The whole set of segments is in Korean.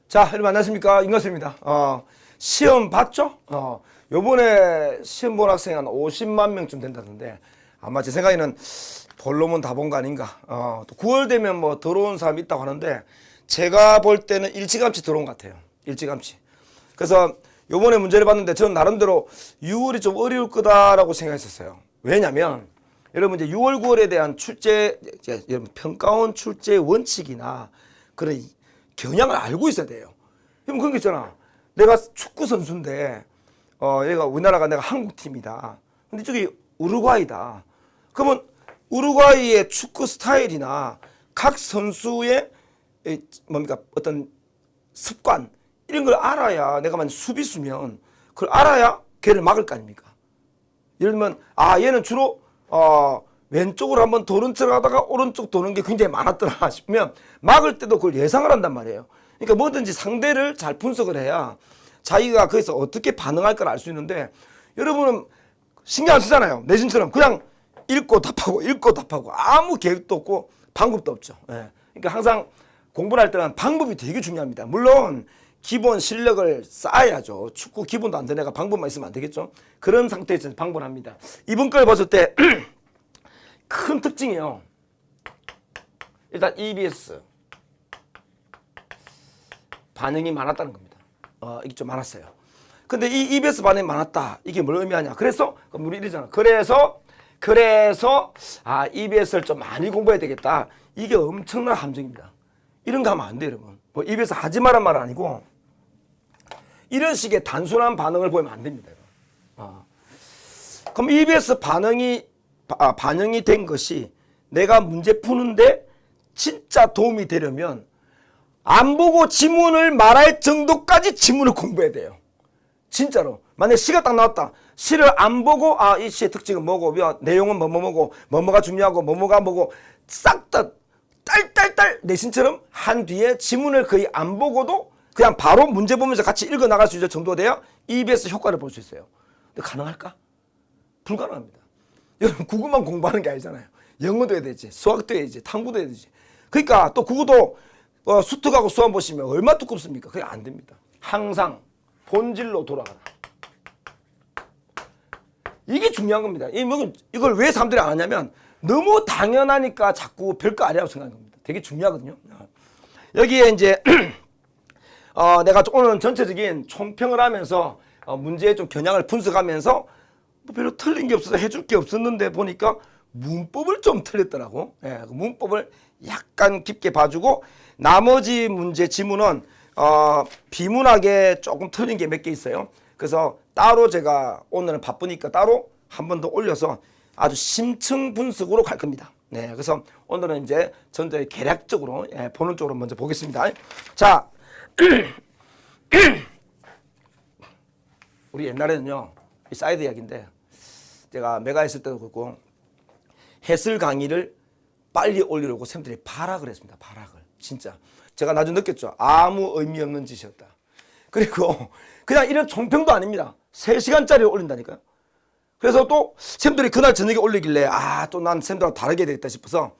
자, 여러분 안녕하십니까? 임건수입니다. 시험 봤죠? 요번에 시험 본 학생이 한 50만 명쯤 된다던데 아마 제 생각에는 본론은 다 본 거 아닌가. 또 9월 되면 뭐 들어온 사람이 있다고 하는데 제가 볼 때는 일찌감치 들어온 것 같아요. 일찌감치. 그래서 요번에 문제를 봤는데 저는 나름대로 6월이 좀 어려울 거다라고 생각했었어요. 왜냐면 여러분 이제 6월, 9월에 대한 출제, 여러분 평가원 출제 원칙이나 그런 경향을 알고 있어야 돼요. 그럼 그런 게 있잖아. 내가 축구 선수인데, 얘가 우리나라가 내가 한국 팀이다. 근데 저기 우루과이다. 그러면 우루과이의 축구 스타일이나 각 선수의 뭡니까 어떤 습관 이런 걸 알아야 내가 만약 수비수면 그걸 알아야 걔를 막을 거 아닙니까? 예를 들면 얘는 주로 왼쪽으로 한번 도는 척 하다가 오른쪽 도는 게 굉장히 많았더라 싶으면 막을 때도 그걸 예상을 한단 말이에요. 그러니까 뭐든지 상대를 잘 분석을 해야 자기가 거기서 어떻게 반응할 걸 알 수 있는데 여러분은 신경 안 쓰잖아요. 내신처럼 그냥 읽고 답하고 아무 계획도 없고 방법도 없죠. 예. 그러니까 항상 공부를 할 때는 방법이 되게 중요합니다. 물론 기본 실력을 쌓아야죠. 축구 기본도 안 되는 애가 방법만 있으면 안 되겠죠. 그런 상태에서 방법을 합니다. 이번 걸 봤을 때 큰 특징이요. 일단 EBS 반응이 많았다는 겁니다. 이게 좀 많았어요. 근데 이 EBS 반응이 많았다. 이게 뭘 의미하냐? 그래서 우리 이러잖아. 그래서 EBS를 좀 많이 공부해야 되겠다. 이게 엄청난 함정입니다. 이런 거 하면 안 돼요, 여러분. 뭐 EBS 하지 말란 말은 아니고 이런 식의 단순한 반응을 보이면 안 됩니다. 그럼 EBS 반응이 된 것이 내가 문제 푸는데 진짜 도움이 되려면 안 보고 지문을 말할 정도까지 지문을 공부해야 돼요. 진짜로. 만약에 시가 딱 나왔다. 시를 안 보고 이 시의 특징은 뭐고 내용은 뭐고 뭐가 중요하고 뭐가 뭐고 싹 다 딸딸딸 내신처럼 한 뒤에 지문을 거의 안 보고도 그냥 바로 문제 보면서 같이 읽어 나갈 수 있을 정도 돼야 EBS 효과를 볼 수 있어요. 근데 가능할까? 불가능합니다. 여러분 국어만 공부하는 게 아니잖아요. 영어도 해야 되지, 수학도 해야지, 탐구도 해야 되지. 그러니까 또 국어도 수특하고 수학 보시면 얼마나 두껍습니까? 그게 안 됩니다. 항상 본질로 돌아가라. 이게 중요한 겁니다. 이걸 왜 사람들이 안 하냐면 너무 당연하니까 자꾸 별거 아니라고 생각하는 겁니다. 되게 중요하거든요. 여기에 이제 내가 오늘 전체적인 총평을 하면서 문제의 좀 겨냥을 분석하면서 별로 틀린 게 없어서 해줄 게 없었는데 보니까 문법을 좀 틀렸더라고. 예, 그 문법을 약간 깊게 봐주고 나머지 문제 지문은 비문학에 조금 틀린 게 몇 개 있어요. 그래서 따로 제가 오늘은 바쁘니까 따로 한 번 더 올려서 아주 심층 분석으로 갈 겁니다. 네, 그래서 오늘은 이제 전체 개략적으로 보는 쪽으로 먼저 보겠습니다. 자, 우리 옛날에는요, 이 사이드 이야기인데 제가 메가 했을 때도 그렇고 해설 강의를 빨리 올리려고 쌤들이 발악을 했습니다. 발악을. 진짜. 제가 나중에 느꼈죠. 아무 의미 없는 짓이었다. 그리고 그냥 이런 총평도 아닙니다. 3시간짜리를 올린다니까요. 그래서 또 쌤들이 그날 저녁에 올리길래 또 난 쌤들하고 다르게 되겠다 싶어서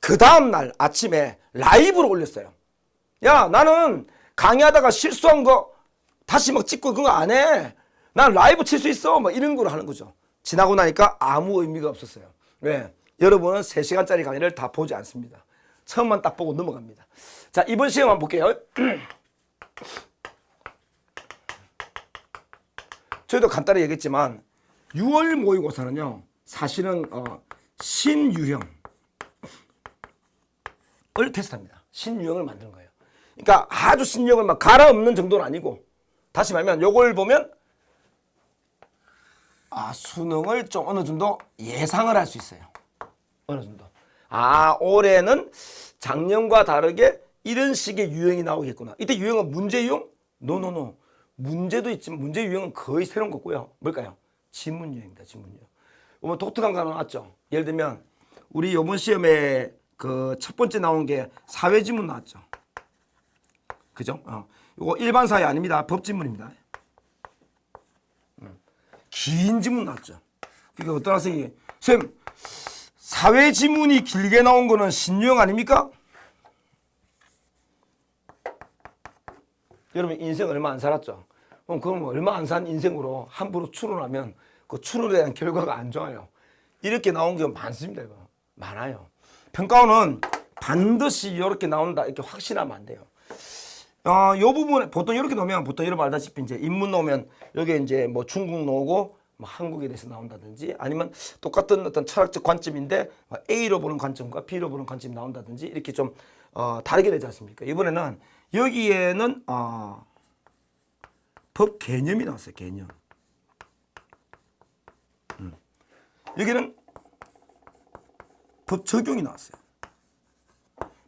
그 다음날 아침에 라이브로 올렸어요. 야, 나는 강의하다가 실수한 거 다시 막 찍고 그런 거 안 해. 난 라이브 칠 수 있어. 막 이런 걸 하는 거죠. 지나고 나니까 아무 의미가 없었어요. 왜? 여러분은 3시간짜리 강의를 다 보지 않습니다. 처음만 딱 보고 넘어갑니다. 자, 이번 시험 한번 볼게요. 저희도 간단히 얘기했지만 6월 모의고사는요. 사실은 신유형을 테스트합니다. 신유형을 만드는 거예요. 그러니까 아주 신유형을 막 갈아엎는 정도는 아니고 다시 말하면 요걸 보면 수능을 좀 어느 정도 예상을 할 수 있어요. 어느 정도. 올해는 작년과 다르게 이런 식의 유형이 나오겠구나. 이때 유형은 문제 유형? 노. 문제도 있지만 문제 유형은 거의 새로운 거고요. 뭘까요? 지문 유형입니다. 지문 유형. 보면 독특한 거 하나 나왔죠. 예를 들면 우리 이번 시험에 그 첫 번째 나온 게 사회 지문 나왔죠. 그죠? 이거 일반 사회 아닙니다. 법 지문입니다. 긴 지문 나왔죠. 그러니까 어떤 학생이 쌤 사회 지문이 길게 나온 거는 신유형 아닙니까? 여러분 인생 얼마 안 살았죠? 그럼 얼마 안 산 인생으로 함부로 추론하면 그 추론에 대한 결과가 안 좋아요. 이렇게 나온 게 많습니다. 이거. 많아요. 평가원은 반드시 이렇게 나온다 이렇게 확신하면 안 돼요. 요 부분에 보통 이렇게 놓으면 보통 여러분 알다시피 이제 인문 놓으면 여기 이제 뭐 중국 나오고 뭐 한국에 대해서 나온다든지 아니면 똑같은 어떤 철학적 관점인데 A로 보는 관점과 B로 보는 관점이 나온다든지 이렇게 좀 다르게 되지 않습니까? 이번에는 여기에는 법 개념이 나왔어요. 개념. 여기는 법 적용이 나왔어요.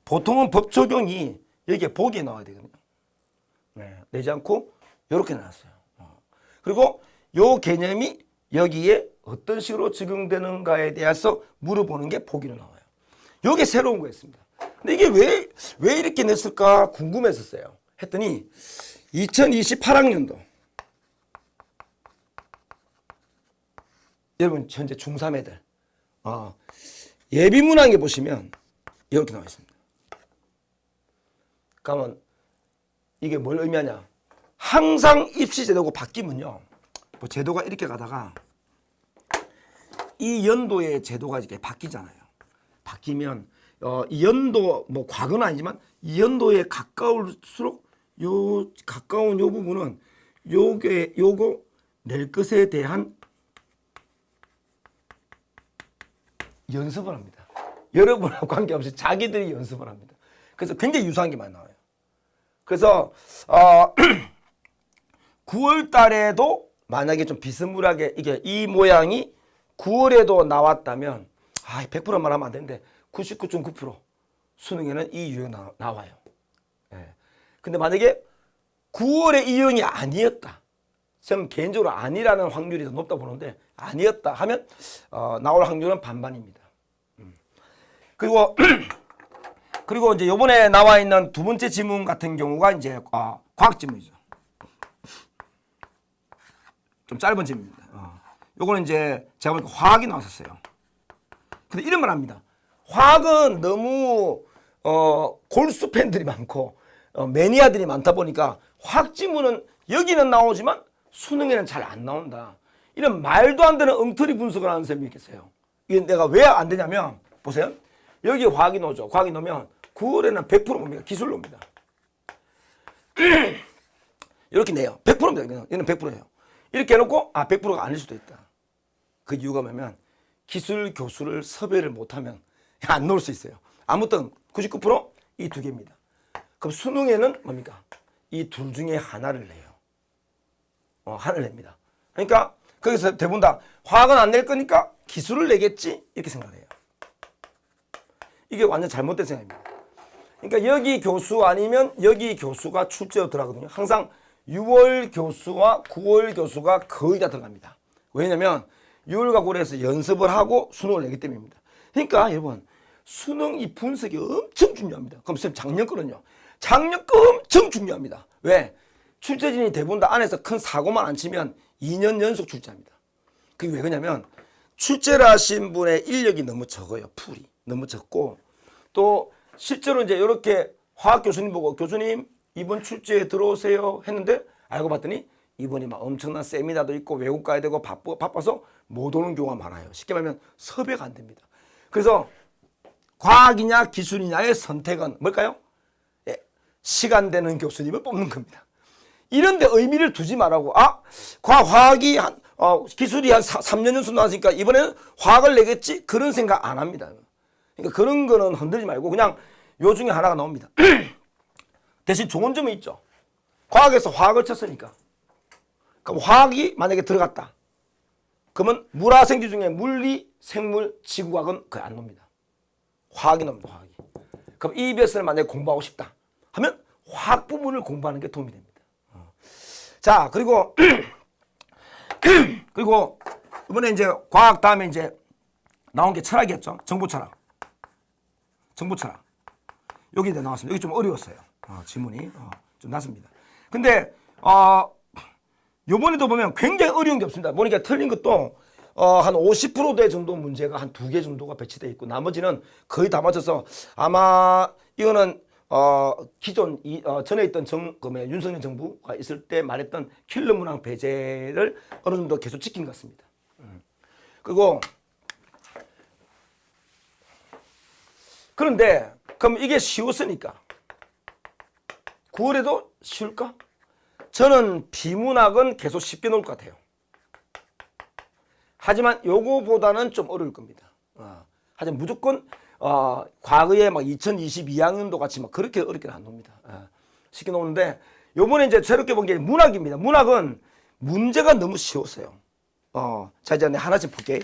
보통은 법 적용이 여기에 보기에 나와야 되거든요. 네, 내지 않고 이렇게 나왔어요. 그리고 요 개념이 여기에 어떤 식으로 적용되는가에 대해서 물어보는 게 보기로 나와요. 요게 새로운 거였습니다. 근데 이게 왜 이렇게 냈을까 궁금했었어요. 했더니 2028학년도 여러분 현재 중3 애들 예비문항에 보시면 이렇게 나와 있습니다. 그러면 이게 뭘 의미하냐? 항상 입시제도가 바뀌면요. 뭐 제도가 이렇게 가다가 이 연도의 제도가 이렇게 바뀌잖아요. 바뀌면 이 연도 뭐 과거는 아니지만 이 연도에 가까울수록 요 가까운 요 부분은 요거 낼 것에 대한 연습을 합니다. 여러분하고 관계없이 자기들이 연습을 합니다. 그래서 굉장히 유사한 게 많이 나와요. 그래서 9월 달에도 만약에 좀 비스무리하게 이게 이 모양이 9월에도 나왔다면 100% 말하면 안 되는데 99.9% 수능에는 이 유형 나와요. 예. 근데 만약에 9월에 이 유형이 아니었다. 저는 개인적으로 아니라는 확률이 더 높다 보는데 아니었다 하면 나올 확률은 반반입니다. 그리고 이제 요번에 나와 있는 두 번째 지문 같은 경우가 이제 과학 지문이죠. 좀 짧은 지문입니다. 요거는 이제 제가 보니까 화학이 나왔었어요. 근데 이런 말 합니다. 화학은 너무 골수 팬들이 많고 매니아들이 많다 보니까 화학 지문은 여기는 나오지만 수능에는 잘 안 나온다. 이런 말도 안 되는 엉터리 분석을 하는 쌤이 있겠어요. 이게 내가 왜 안 되냐면 보세요. 여기 화학이 나오죠. 과학이 나오면 9월에는 100% 봅니다. 기술로 옵니다. 이렇게 내요. 100%입니다. 얘는 100%예요. 이렇게 해놓고 100%가 아닐 수도 있다. 그 이유가 뭐냐면 기술 교수를 섭외를 못하면 안 나올 수 있어요. 아무튼 99% 이 두 개입니다. 그럼 수능에는 뭡니까? 이 둘 중에 하나를 내요. 하나를 냅니다. 그러니까 거기서 대부분 다 화학은 안 낼 거니까 기술을 내겠지 이렇게 생각해요. 이게 완전 잘못된 생각입니다. 그러니까 여기 교수 아니면 여기 교수가 출제로 들어가거든요. 항상 6월 교수와 9월 교수가 거의 다 들어갑니다. 왜냐면 6월과 9월에서 연습을 하고 수능을 내기 때문입니다. 그러니까 여러분 수능 이 분석이 엄청 중요합니다. 그럼 선생님 작년 거는요. 작년 거 엄청 중요합니다. 왜? 출제진이 대부분 다 안에서 큰 사고만 안 치면 2년 연속 출제합니다. 그게 왜 그러냐면 출제를 하신 분의 인력이 너무 적어요. 풀이 너무 적고 또 실제로 이제 이렇게 화학 교수님 보고 교수님 이번 출제에 들어오세요 했는데 알고 봤더니 이번이 막 엄청난 세미나도 있고 외국 가야 되고 바빠서 못 오는 경우가 많아요. 쉽게 말하면 섭외가 안 됩니다. 그래서 과학이냐 기술이냐의 선택은 뭘까요? 시간 되는 교수님을 뽑는 겁니다. 이런데 의미를 두지 말라고 화학이 기술이 한 3년 연수 나왔으니까 이번에는 화학을 내겠지 그런 생각 안 합니다. 그러니까 그런 거는 흔들지 말고 그냥 요 중에 하나가 나옵니다. 대신 좋은 점이 있죠. 과학에서 화학을 쳤으니까. 그럼 화학이 만약에 들어갔다. 그러면 물화생지 중에 물리, 생물, 지구과학은 거의 안 놉니다. 화학이 놉니다. 화학이. 그럼 EBS를 만약에 공부하고 싶다 하면 화학 부분을 공부하는 게 도움이 됩니다. 자, 그리고 이번에 이제 과학 다음에 이제 나온 게 철학이었죠. 정보 철학. 정보 철학. 여기 나왔습니다. 여기 좀 어려웠어요. 지문이 좀 났습니다. 근데 요번에도 보면 굉장히 어려운 게 없습니다. 보니까 틀린 것도 한 50%대 정도 문제가 한 2개 정도가 배치되어 있고 나머지는 거의 다 맞춰서 아마 이거는 기존 전에 있던 윤석열 정부가 있을 때 말했던 킬러 문항 배제를 어느 정도 계속 지킨 것 같습니다. 그리고 그런데 그럼 이게 쉬웠으니까 9월에도 쉬울까? 저는 비문학은 계속 쉽게 나올 것 같아요. 하지만 요거보다는 좀 어려울 겁니다. 하지만 무조건 과거에 막 2022학년도 같이 막 그렇게 어렵게 안 놉니다. 쉽게 나오는데 요번에 이제 새롭게 본 게 문학입니다. 문학은 문제가 너무 쉬웠어요. 자 이제 하나씩 볼게.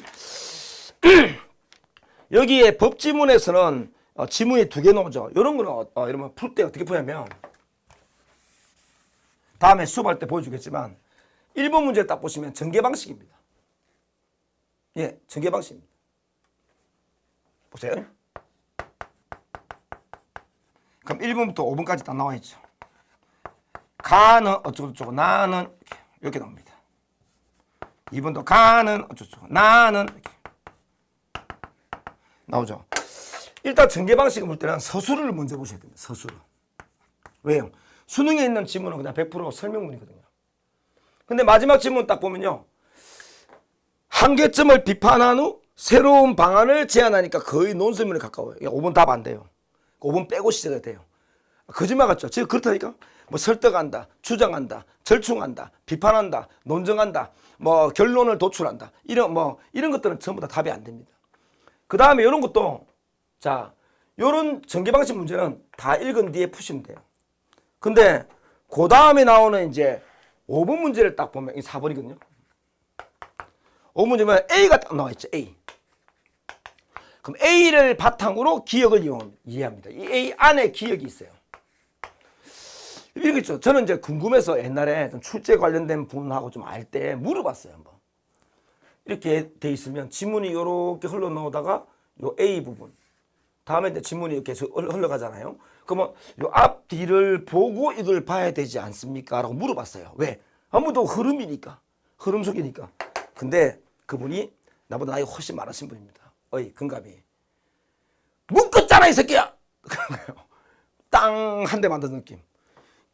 여기에 법지문에서는 지문이 2개 나오죠. 이런 거는 이러면 풀 때 어떻게 푸냐면 다음에 수업할 때 보여주겠지만 1번 문제 딱 보시면 전개 방식입니다. 예, 전개 방식입니다. 보세요. 그럼 1번부터 5번까지 다 나와 있죠. 가는 어쩌고저쩌고 나는 이렇게 나옵니다. 2번도 가는 어쩌고저쩌고 나는 이렇게 나오죠. 일단 전개 방식을 볼 때는 서술을 먼저 보셔야 됩니다. 서술을. 왜요? 수능에 있는 지문은 그냥 100% 설명문이거든요. 근데 마지막 지문 딱 보면요. 한계점을 비판한 후 새로운 방안을 제안하니까 거의 논설문에 가까워요. 5번 답 안 돼요. 5번 빼고 시작이 돼요. 거짓말 같죠? 지금 그렇다니까? 뭐 설득한다, 주장한다, 절충한다, 비판한다, 논정한다, 뭐 결론을 도출한다. 이런 것들은 전부 다 답이 안 됩니다. 그 다음에 이런 것도 자, 요런 전개 방식 문제는 다 읽은 뒤에 푸시면 돼요. 근데 그 다음에 나오는 이제 5번 문제를 딱 보면 이 4번이거든요. 5번 문제면 A가 딱 나와 있죠. A. 그럼 A를 바탕으로 기억을 이해합니다. 이 A 안에 기억이 있어요. 이런 거 있죠. 저는 이제 궁금해서 옛날에 좀 출제 관련된 분하고 좀 알 때 물어봤어요. 한번. 이렇게 돼 있으면 지문이 이렇게 흘러나오다가 요 A 부분. 다음에 이제 지문이 이렇게 흘러가잖아요. 그러면 요 앞 뒤를 보고 이걸 봐야 되지 않습니까? 라고 물어봤어요. 왜? 아무도 흐름이니까. 흐름 속이니까. 근데 그분이 나보다 나이가 훨씬 많으신 분입니다. 어이, 금갑이. 묶었잖아, 이 새끼야! 땅! 한 대 맞은 느낌.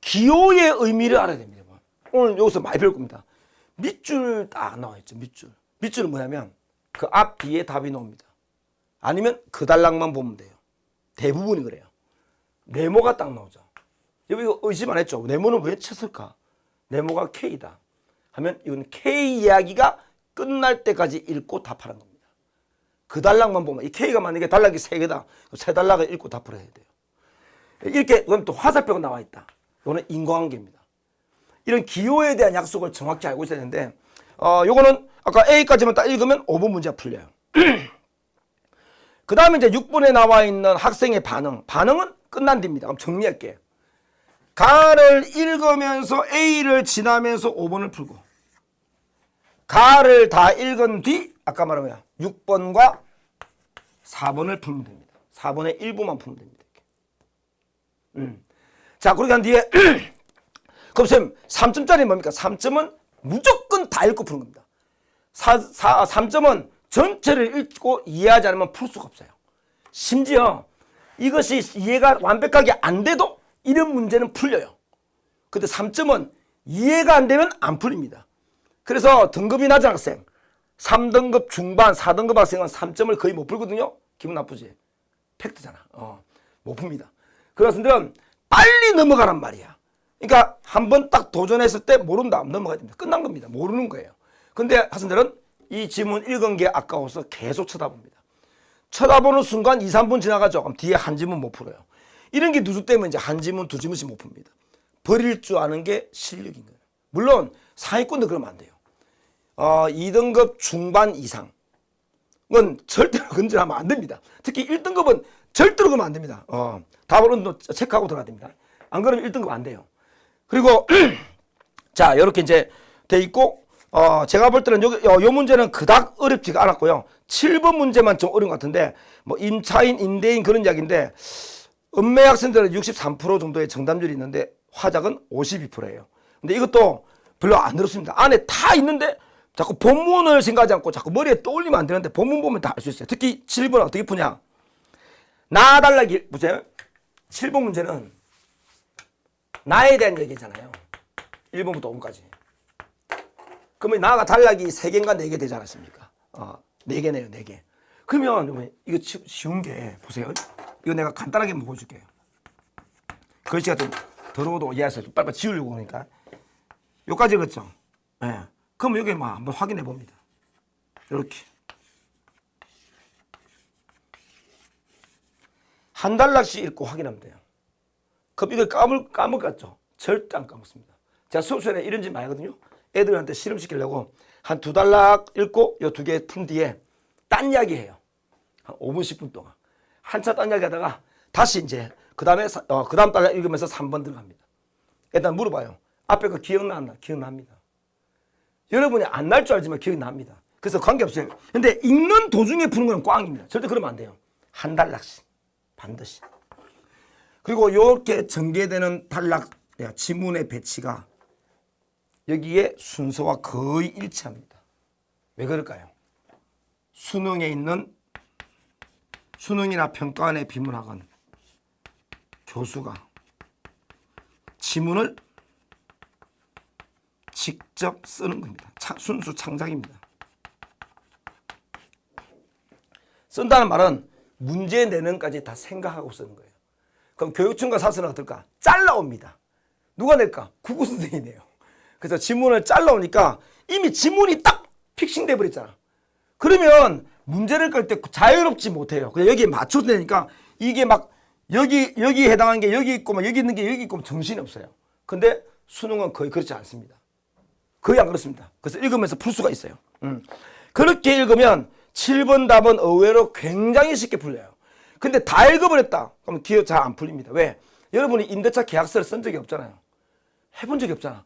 기호의 의미를 알아야 됩니다. 오늘 여기서 많이 배울 겁니다. 밑줄 딱 나와 있죠, 밑줄. 밑줄은 뭐냐면 그 앞 뒤에 답이 나옵니다. 아니면 그 단락만 보면 돼요. 대부분이 그래요. 네모가 딱 나오죠. 여기 이거 의심 안 했죠? 네모는 왜 쳤을까? 네모가 K다. 하면 이건 K 이야기가 끝날 때까지 읽고 답하는 겁니다. 그 단락만 보면 이 K가 만약에 단락이 3개다. 세 단락을 읽고 답을 해야 돼요. 이렇게 그럼 또 화살표가 나와 있다. 이거는 인과관계입니다. 이런 기호에 대한 약속을 정확히 알고 있어야 되는데 요거는 아까 A까지만 딱 읽으면 5번 문제가 풀려요. 그 다음에 이제 6번에 나와 있는 학생의 반응. 반응은 끝난 뒤입니다. 그럼 정리할게요. 가를 읽으면서 A를 지나면서 5번을 풀고 가를 다 읽은 뒤 아까 말한 거야 6번과 4번을 풀면 됩니다. 4번의 일부만 풀면 됩니다. 자 그렇게 한 뒤에 그럼 쌤 3점짜리 뭡니까? 3점은 무조건 다 읽고 푸는 겁니다. 3점은 전체를 읽고 이해하지 않으면 풀 수가 없어요. 심지어 이것이 이해가 완벽하게 안 돼도 이런 문제는 풀려요. 근데 3점은 이해가 안 되면 안 풀립니다. 그래서 등급이 낮은 학생 3등급 중반 4등급 학생은 3점을 거의 못 풀거든요. 기분 나쁘지? 팩트잖아. 못 풉니다. 그 학생들은 빨리 넘어가란 말이야. 그러니까 한번 딱 도전했을 때 모른다 넘어가야 됩니다. 끝난 겁니다. 모르는 거예요. 근데 학생들은 이 지문 읽은 게 아까워서 계속 쳐다봅니다. 쳐다보는 순간 2, 3분 지나가죠. 그럼 뒤에 한 지문 못 풀어요. 이런 게 누적되면 이제 한 지문, 두 지문씩 못 풉니다. 버릴 줄 아는 게 실력인 거예요. 물론 상위권도 그러면 안 돼요. 2등급 중반 이상. 은 절대로 건전하면 안 됩니다. 특히 1등급은 절대로 그러면 안 됩니다. 답을 체크하고 들어가야 됩니다. 안 그러면 1등급 안 돼요. 그리고 자 이렇게 이제 돼 있고 제가 볼 때는 요 문제는 그닥 어렵지가 않았고요. 7번 문제만 좀 어려운 것 같은데 뭐 임차인, 임대인 그런 이야기인데 읍내 학생들은 63% 정도의 정답률이 있는데 화작은 52%예요. 근데 이것도 별로 안 어렵습니다. 안에 다 있는데 자꾸 본문을 생각하지 않고 자꾸 머리에 떠올리면 안 되는데 본문 보면 다 알 수 있어요. 특히 7번 어떻게 푸냐. 나달라기 보세요. 7번 문제는 나에 대한 얘기잖아요. 1번부터 5번까지. 그러면 나가 단락이 3개인가 4개 되지 않았습니까? 4개네요, 4개. 그러면 이거 쉬운 게 보세요. 이거 내가 간단하게 한번 보여줄게요. 글씨가 좀 더러워도 이해해서 빨리빨리 지우려고 하니까. 여기까지 읽었죠? 예. 그럼 여기 막 한번 확인해 봅니다. 이렇게. 한 단락씩 읽고 확인하면 돼요. 그럼 이걸 까먹었죠? 절대 안 까먹습니다. 제가 수업 시간에 이런 짓 많이 하거든요. 애들한테 실험시키려고 한 2단락 읽고 요 2개 푼 뒤에 딴 이야기 해요. 한 5분, 10분 동안. 한참 딴 이야기 하다가 다시 이제 그 다음 단락 읽으면서 3번 들어갑니다. 일단 물어봐요. 앞에 거 기억나나? 기억납니다. 여러분이 안 날 줄 알지만 기억이 납니다. 그래서 관계없어요. 근데 읽는 도중에 푸는 건 꽝입니다. 절대 그러면 안 돼요. 한 단락씩. 반드시. 그리고 이렇게 전개되는 단락, 지문의 배치가 여기에 순서와 거의 일치합니다. 왜 그럴까요? 수능에 있는 수능이나 평가원의 비문학은 교수가 지문을 직접 쓰는 겁니다. 순수 창작입니다. 쓴다는 말은 문제 내는까지 다 생각하고 쓰는 거예요. 그럼 교육청과 사서는 어떨까? 잘라옵니다. 누가 낼까? 국어 선생님이 내요. 그래서 지문을 잘라오니까 이미 지문이 딱 픽싱돼 버렸잖아. 그러면 문제를 끌 때 자유롭지 못해요. 그냥 여기에 맞춰서 내니까 이게 막 여기 해당하는 게 여기 있고 막 여기 있는 게 여기 있고 정신이 없어요. 근데 수능은 거의 그렇지 않습니다. 거의 안 그렇습니다. 그래서 읽으면서 풀 수가 있어요. 그렇게 읽으면 7번 답은 의외로 굉장히 쉽게 풀려요. 근데 다 읽어버렸다. 그럼 기억 잘 안 풀립니다. 왜? 여러분이 임대차 계약서를 쓴 적이 없잖아요. 해본 적이 없잖아.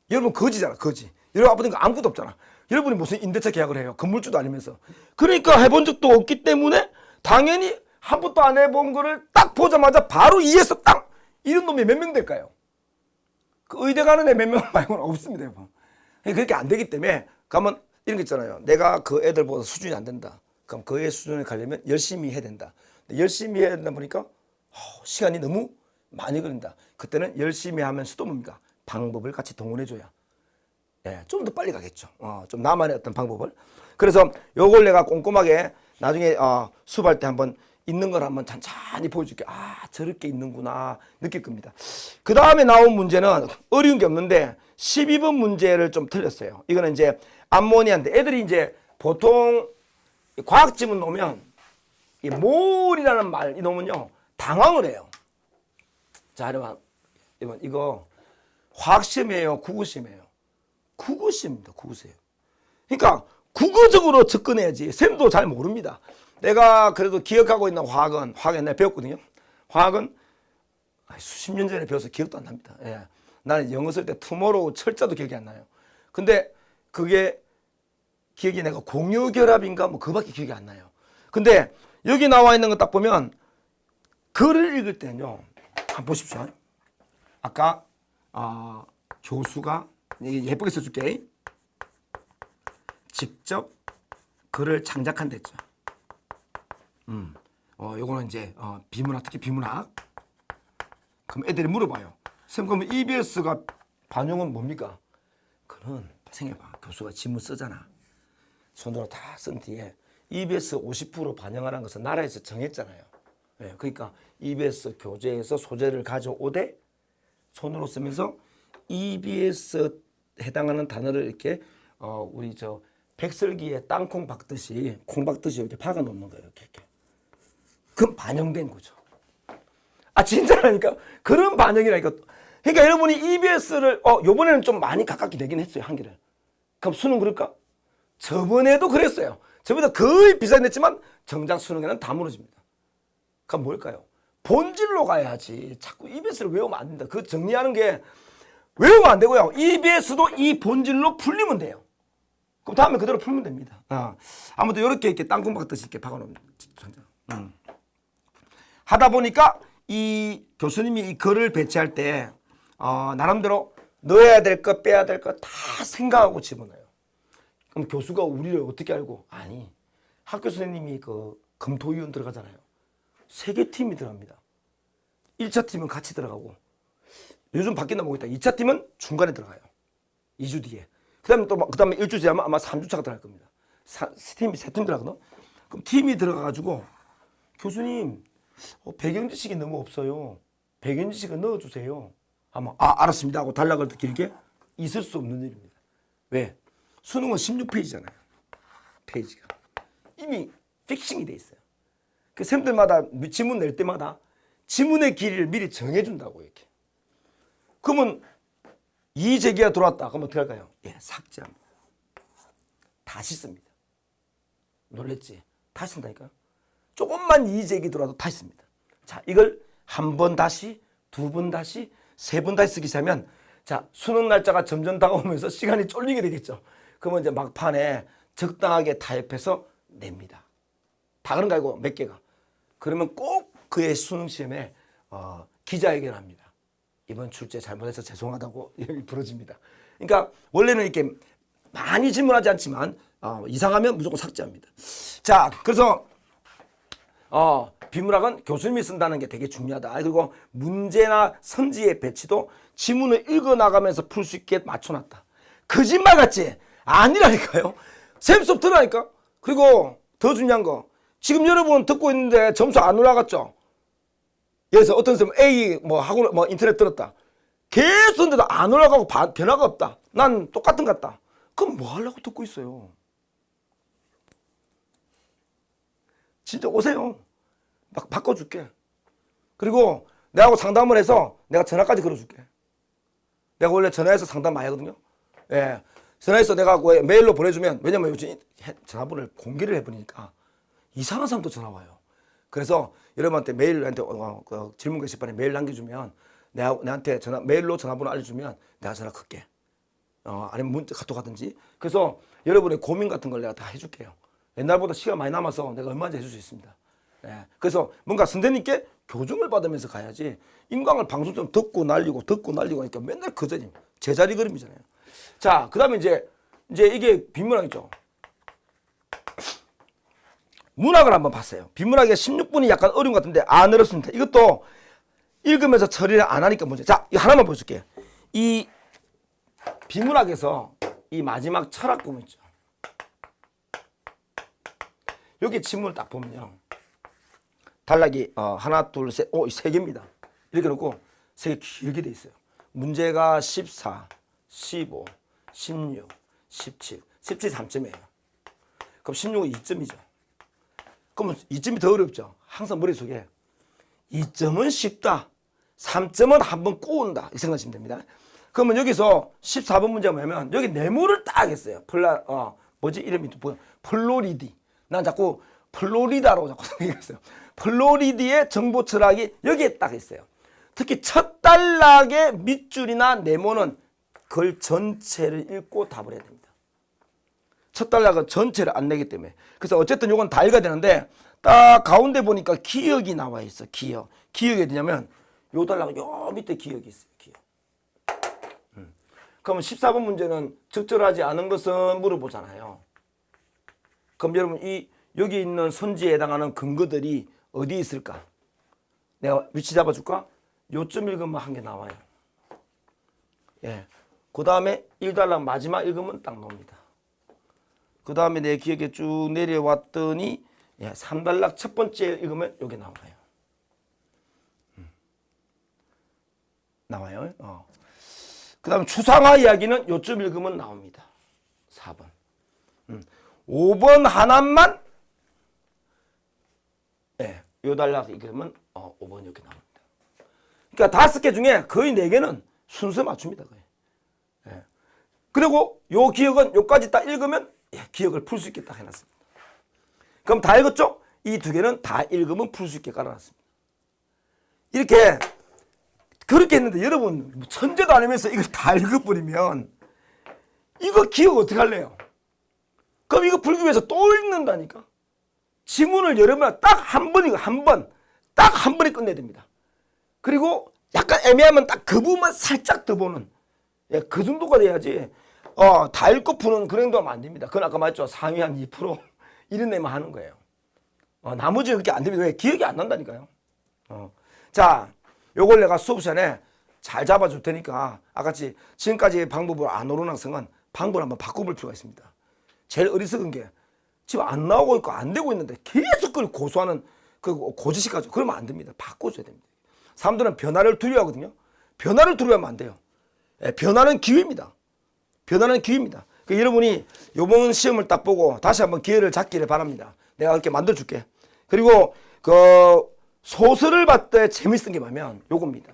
여러분 거지잖아, 거지. 여러분 아버지가 아무것도 없잖아. 여러분이 무슨 임대차 계약을 해요? 건물주도 아니면서. 그러니까 해본 적도 없기 때문에 당연히 한 번도 안 해본 거를 딱 보자마자 바로 이해해서 딱 이런 놈이 몇 명 될까요? 그 의대 가는 애 몇 명 말고는 없습니다, 여러분. 그렇게 안 되기 때문에 가면 이런 거 있잖아요. 내가 그 애들보다 수준이 안 된다. 그럼 그 애 수준에 가려면 열심히 해야 된다. 열심히 해야 된다 보니까 시간이 너무 많이 걸린다. 그때는 열심히 하면서도 뭡니까? 방법을 같이 동원해줘야 좀 더 빨리 가겠죠. 좀 나만의 어떤 방법을. 그래서 요걸 내가 꼼꼼하게 나중에 수업할 때 한번 있는 걸 한번 천천히 보여줄게. 저렇게 있는구나 느낄 겁니다. 그 다음에 나온 문제는 어려운 게 없는데 12번 문제를 좀 틀렸어요. 이거는 이제 암모니아인데 애들이 이제 보통 과학 지문 놓으면 이 몰이라는 말 이놈은요 당황을 해요. 자, 여러분 이거 화학시험이에요, 국어시험이에요? 국어시험입니다. 국어시험. 그러니까 국어적으로 접근해야지. 쌤도 잘 모릅니다. 내가 그래도 기억하고 있는 화학은 내가 배웠거든요. 화학은 수십 년 전에 배워서 기억도 안 납니다. 나는 영어 쓸 때 투모로우 철자도 기억이 안 나요. 근데 그게 기억이 내가 공유결합인가 뭐 그밖에 기억이 안 나요. 근데 여기 나와 있는 거 딱 보면 글을 읽을 때는요. 한번 보십시오. 아까 교수가 예쁘게 써줄게. 직접 글을 창작한다 했죠. 요거는 이제 비문학, 특히 비문학. 그럼 애들이 물어봐요. 선생님, 그러면 EBS가 반영은 뭡니까? 그는 생각해봐. 교수가 지문 쓰잖아. 손으로 다 쓴 뒤에 EBS 50% 반영하라는 것은 나라에서 정했잖아요. 그러니까 EBS 교재에서 소재를 가져오되 손으로 쓰면서 EBS 해당하는 단어를 이렇게 우리 백설기에 땅콩 박듯이 콩 박듯이 이렇게 박아 놓는 거예요. 이렇게. 그럼 반영된 거죠. 진짜라니까. 그런 반영이라니까. 그러니까 여러분이 EBS를 요번에는 좀 많이 가깝게 되긴 했어요. 한계를. 그럼 수능 그럴까? 저번에도 그랬어요. 저번에도 거의 비슷했지만 정작 수능에는 다 무너집니다. 그럼 뭘까요? 본질로 가야지. 자꾸 EBS를 외우면 안 된다. 그 정리하는 게 외우면 안 되고요. EBS도 이 본질로 풀리면 돼요. 그럼 다음에 그대로 풀면 됩니다. 아무튼 이렇게 땅콩 박듯이 이렇게 박아놓으면 하다 보니까 이 교수님이 이 글을 배치할 때 나름대로 넣어야 될 것 빼야 될 것 다 생각하고 집어넣어요. 그럼 교수가 우리를 어떻게 알고? 아니, 학교 선생님이 그 검토위원 들어가잖아요. 3개 팀이 들어갑니다. 1차 팀은 같이 들어가고 요즘 바뀐다 모르겠다. 2차 팀은 중간에 들어가요. 2주 뒤에. 그다음에 1주 뒤에 아마 3주차가 들어갈 겁니다. 팀이 3팀 들어가거든. 그럼 팀이 들어가가지고 교수님 배경지식이 너무 없어요. 배경지식을 넣어주세요. 아마 알았습니다 하고 단락을 길게 있을 수 없는 일입니다. 왜? 수능은 16페이지잖아요. 페이지가 이미 픽싱이 돼 있어요. 그 쌤들마다 지문 낼 때마다 지문의 길이를 미리 정해준다고 이렇게. 그러면 이의 제기가 들어왔다. 그럼 어떻게 할까요? 예, 삭제합니다. 다시 씁니다. 놀랬지? 다시 쓴다니까요. 조금만 이의 제기 들어와도 다시 씁니다. 자, 이걸 한 번 다시, 두 번 다시, 세 번 다시 쓰기 시작하면 자, 수능 날짜가 점점 다가오면서 시간이 쫄리게 되겠죠. 그러면 이제 막판에 적당하게 타협해서 냅니다. 다 그런 거 아니고 몇 개가. 그러면 꼭 그의 수능 시험에 기자회견을 합니다. 이번 출제 잘못해서 죄송하다고 일이 벌어집니다. 그러니까 원래는 이렇게 많이 질문하지 않지만 이상하면 무조건 삭제합니다. 자, 그래서 비문학은 교수님이 쓴다는 게 되게 중요하다. 그리고 문제나 선지의 배치도 지문을 읽어나가면서 풀 수 있게 맞춰놨다. 거짓말 같지? 아니라니까요. 쌤 수업 들으라니까. 그리고 더 중요한 거 지금 여러분 듣고 있는데 점수 안 올라갔죠? 예를 어떤 쌤 A 학원 인터넷 들었다. 계속 듣는데도 안 올라가고 변화가 없다. 난 똑같은 것 같다. 그럼 뭐 하려고 듣고 있어요? 진짜 오세요. 막 바꿔줄게. 그리고 내하고 상담을 해서 내가 전화까지 걸어줄게. 내가 원래 전화해서 상담 많이 하거든요. 예. 전화해서 내가 메일로 보내주면, 왜냐면 요즘 전화번호를 공개를 해버리니까 이상한 사람도 전화 와요. 그래서 여러분한테 메일한테 질문 게시판에 메일 남겨주면 내한테 메일로 전화번호 알려주면 내가 전화 걸게. 아니면 문자 카톡 하든지. 그래서 여러분의 고민 같은 걸 내가 다 해줄게요. 옛날보다 시간 많이 남아서 내가 얼마든지 해줄 수 있습니다. 예. 그래서 뭔가 선생님께 교정을 받으면서 가야지 인강을 방송처럼 듣고 날리고 하니까 맨날 그자리 제자리 걸음이잖아요. 자, 그 다음에 이제 이게 비문학이죠. 문학을 한번 봤어요. 비문학이 16분이 약간 어려운 것 같은데 안 어렵습니다. 이것도 읽으면서 처리를 안 하니까 문제. 자, 이거 하나만 보여줄게요. 이 비문학에서 이 마지막 철학 부분 있죠. 여기 지문을 딱 보면요. 단락이 하나, 둘, 셋, 세 개입니다. 이렇게 놓고 세 개 길게 돼 있어요. 문제가 14, 15, 16, 17, 17 3점이에요. 그럼 16은 2점이죠. 그러면 2점이 더 어렵죠. 항상 머릿속에 2점은 쉽다. 3점은 한번 꼬운다. 이렇게 생각하시면 됩니다. 그러면 여기서 14번 문제가 뭐냐면 여기 네모를 딱 했어요. 이름이 플로리디. 난 자꾸 플로리다로 자꾸 생각했어요. 플로리디의 정보 철학이 여기에 딱 있어요. 특히 첫 단락의 밑줄이나 네모는 그걸 전체를 읽고 답을 해야 됩니다. 첫 단락은 전체를 안 내기 때문에. 그래서 어쨌든 이건 다 읽어야 되는데 딱 가운데 보니까 기역이 나와 있어. 기역. 기역이 어디냐면 요 단락 요 밑에 기역이 있어요. 기역. 그러면 14번 문제는 적절하지 않은 것은 물어보잖아요. 그럼 여러분 여기 있는 선지에 해당하는 근거들이 어디 있을까? 내가 위치 잡아줄까? 요점 읽으면 한 개 나와요. 예. 그 다음에 1단락 마지막 읽으면 딱 나옵니다. 그 다음에 내 기억에 쭉 내려왔더니 3단락 첫 번째 읽으면 여기 나와요. 나와요. 그 다음에 추상화 이야기는 요점 읽으면 나옵니다. 4번. 5번 하나만 요 단락 읽으면 5번 여기 나옵니다. 그러니까 5개 중에 거의 4개는 순서 맞춥니다. 거의. 예. 그리고 요 기억은 요까지 딱 읽으면 기억을 풀 수 있게 딱 해놨습니다. 그럼 다 읽었죠? 이 2개는 다 읽으면 풀 수 있게 깔아놨습니다. 이렇게 그렇게 했는데 여러분 천재도 아니면서 이걸 다 읽어버리면 이거 기억 어떻게 할래요? 그럼 이거 풀기 위해서 또 읽는다니까. 지문을 여러 번 딱 한 번이고 딱 한 번에 끝내야 됩니다. 그리고 약간 애매하면 딱 그 부분만 살짝 더 보는 그 정도가 돼야지 다 읽고 푸는 그런 정도면 안 됩니다. 그건 아까 말했죠. 상위 한 2% 이런 데만 하는 거예요. 나머지 그렇게 안 됩니다. 왜? 기억이 안 난다니까요. 자, 요걸 내가 수업 시간에 잘 잡아줄 테니까 아같이 지금까지 방법으로 안 오르는 학생은 방법을 한번 바꿔볼 필요가 있습니다. 제일 어리석은 게 지금 안 나오고 있고 안 되고 있는데 계속 그걸 고수하는 그 고지식까지 그러면 안 됩니다. 바꿔줘야 됩니다. 사람들은 변화를 두려워하거든요. 변화를 두려워하면 안 돼요. 예, 변화는 기회입니다. 변화는 기회입니다. 여러분이 요번 시험을 딱 보고 다시 한번 기회를 잡기를 바랍니다. 내가 그렇게 만들어줄게. 그리고 그 소설을 봤을 때 재밌었던 게 뭐냐면 요겁니다.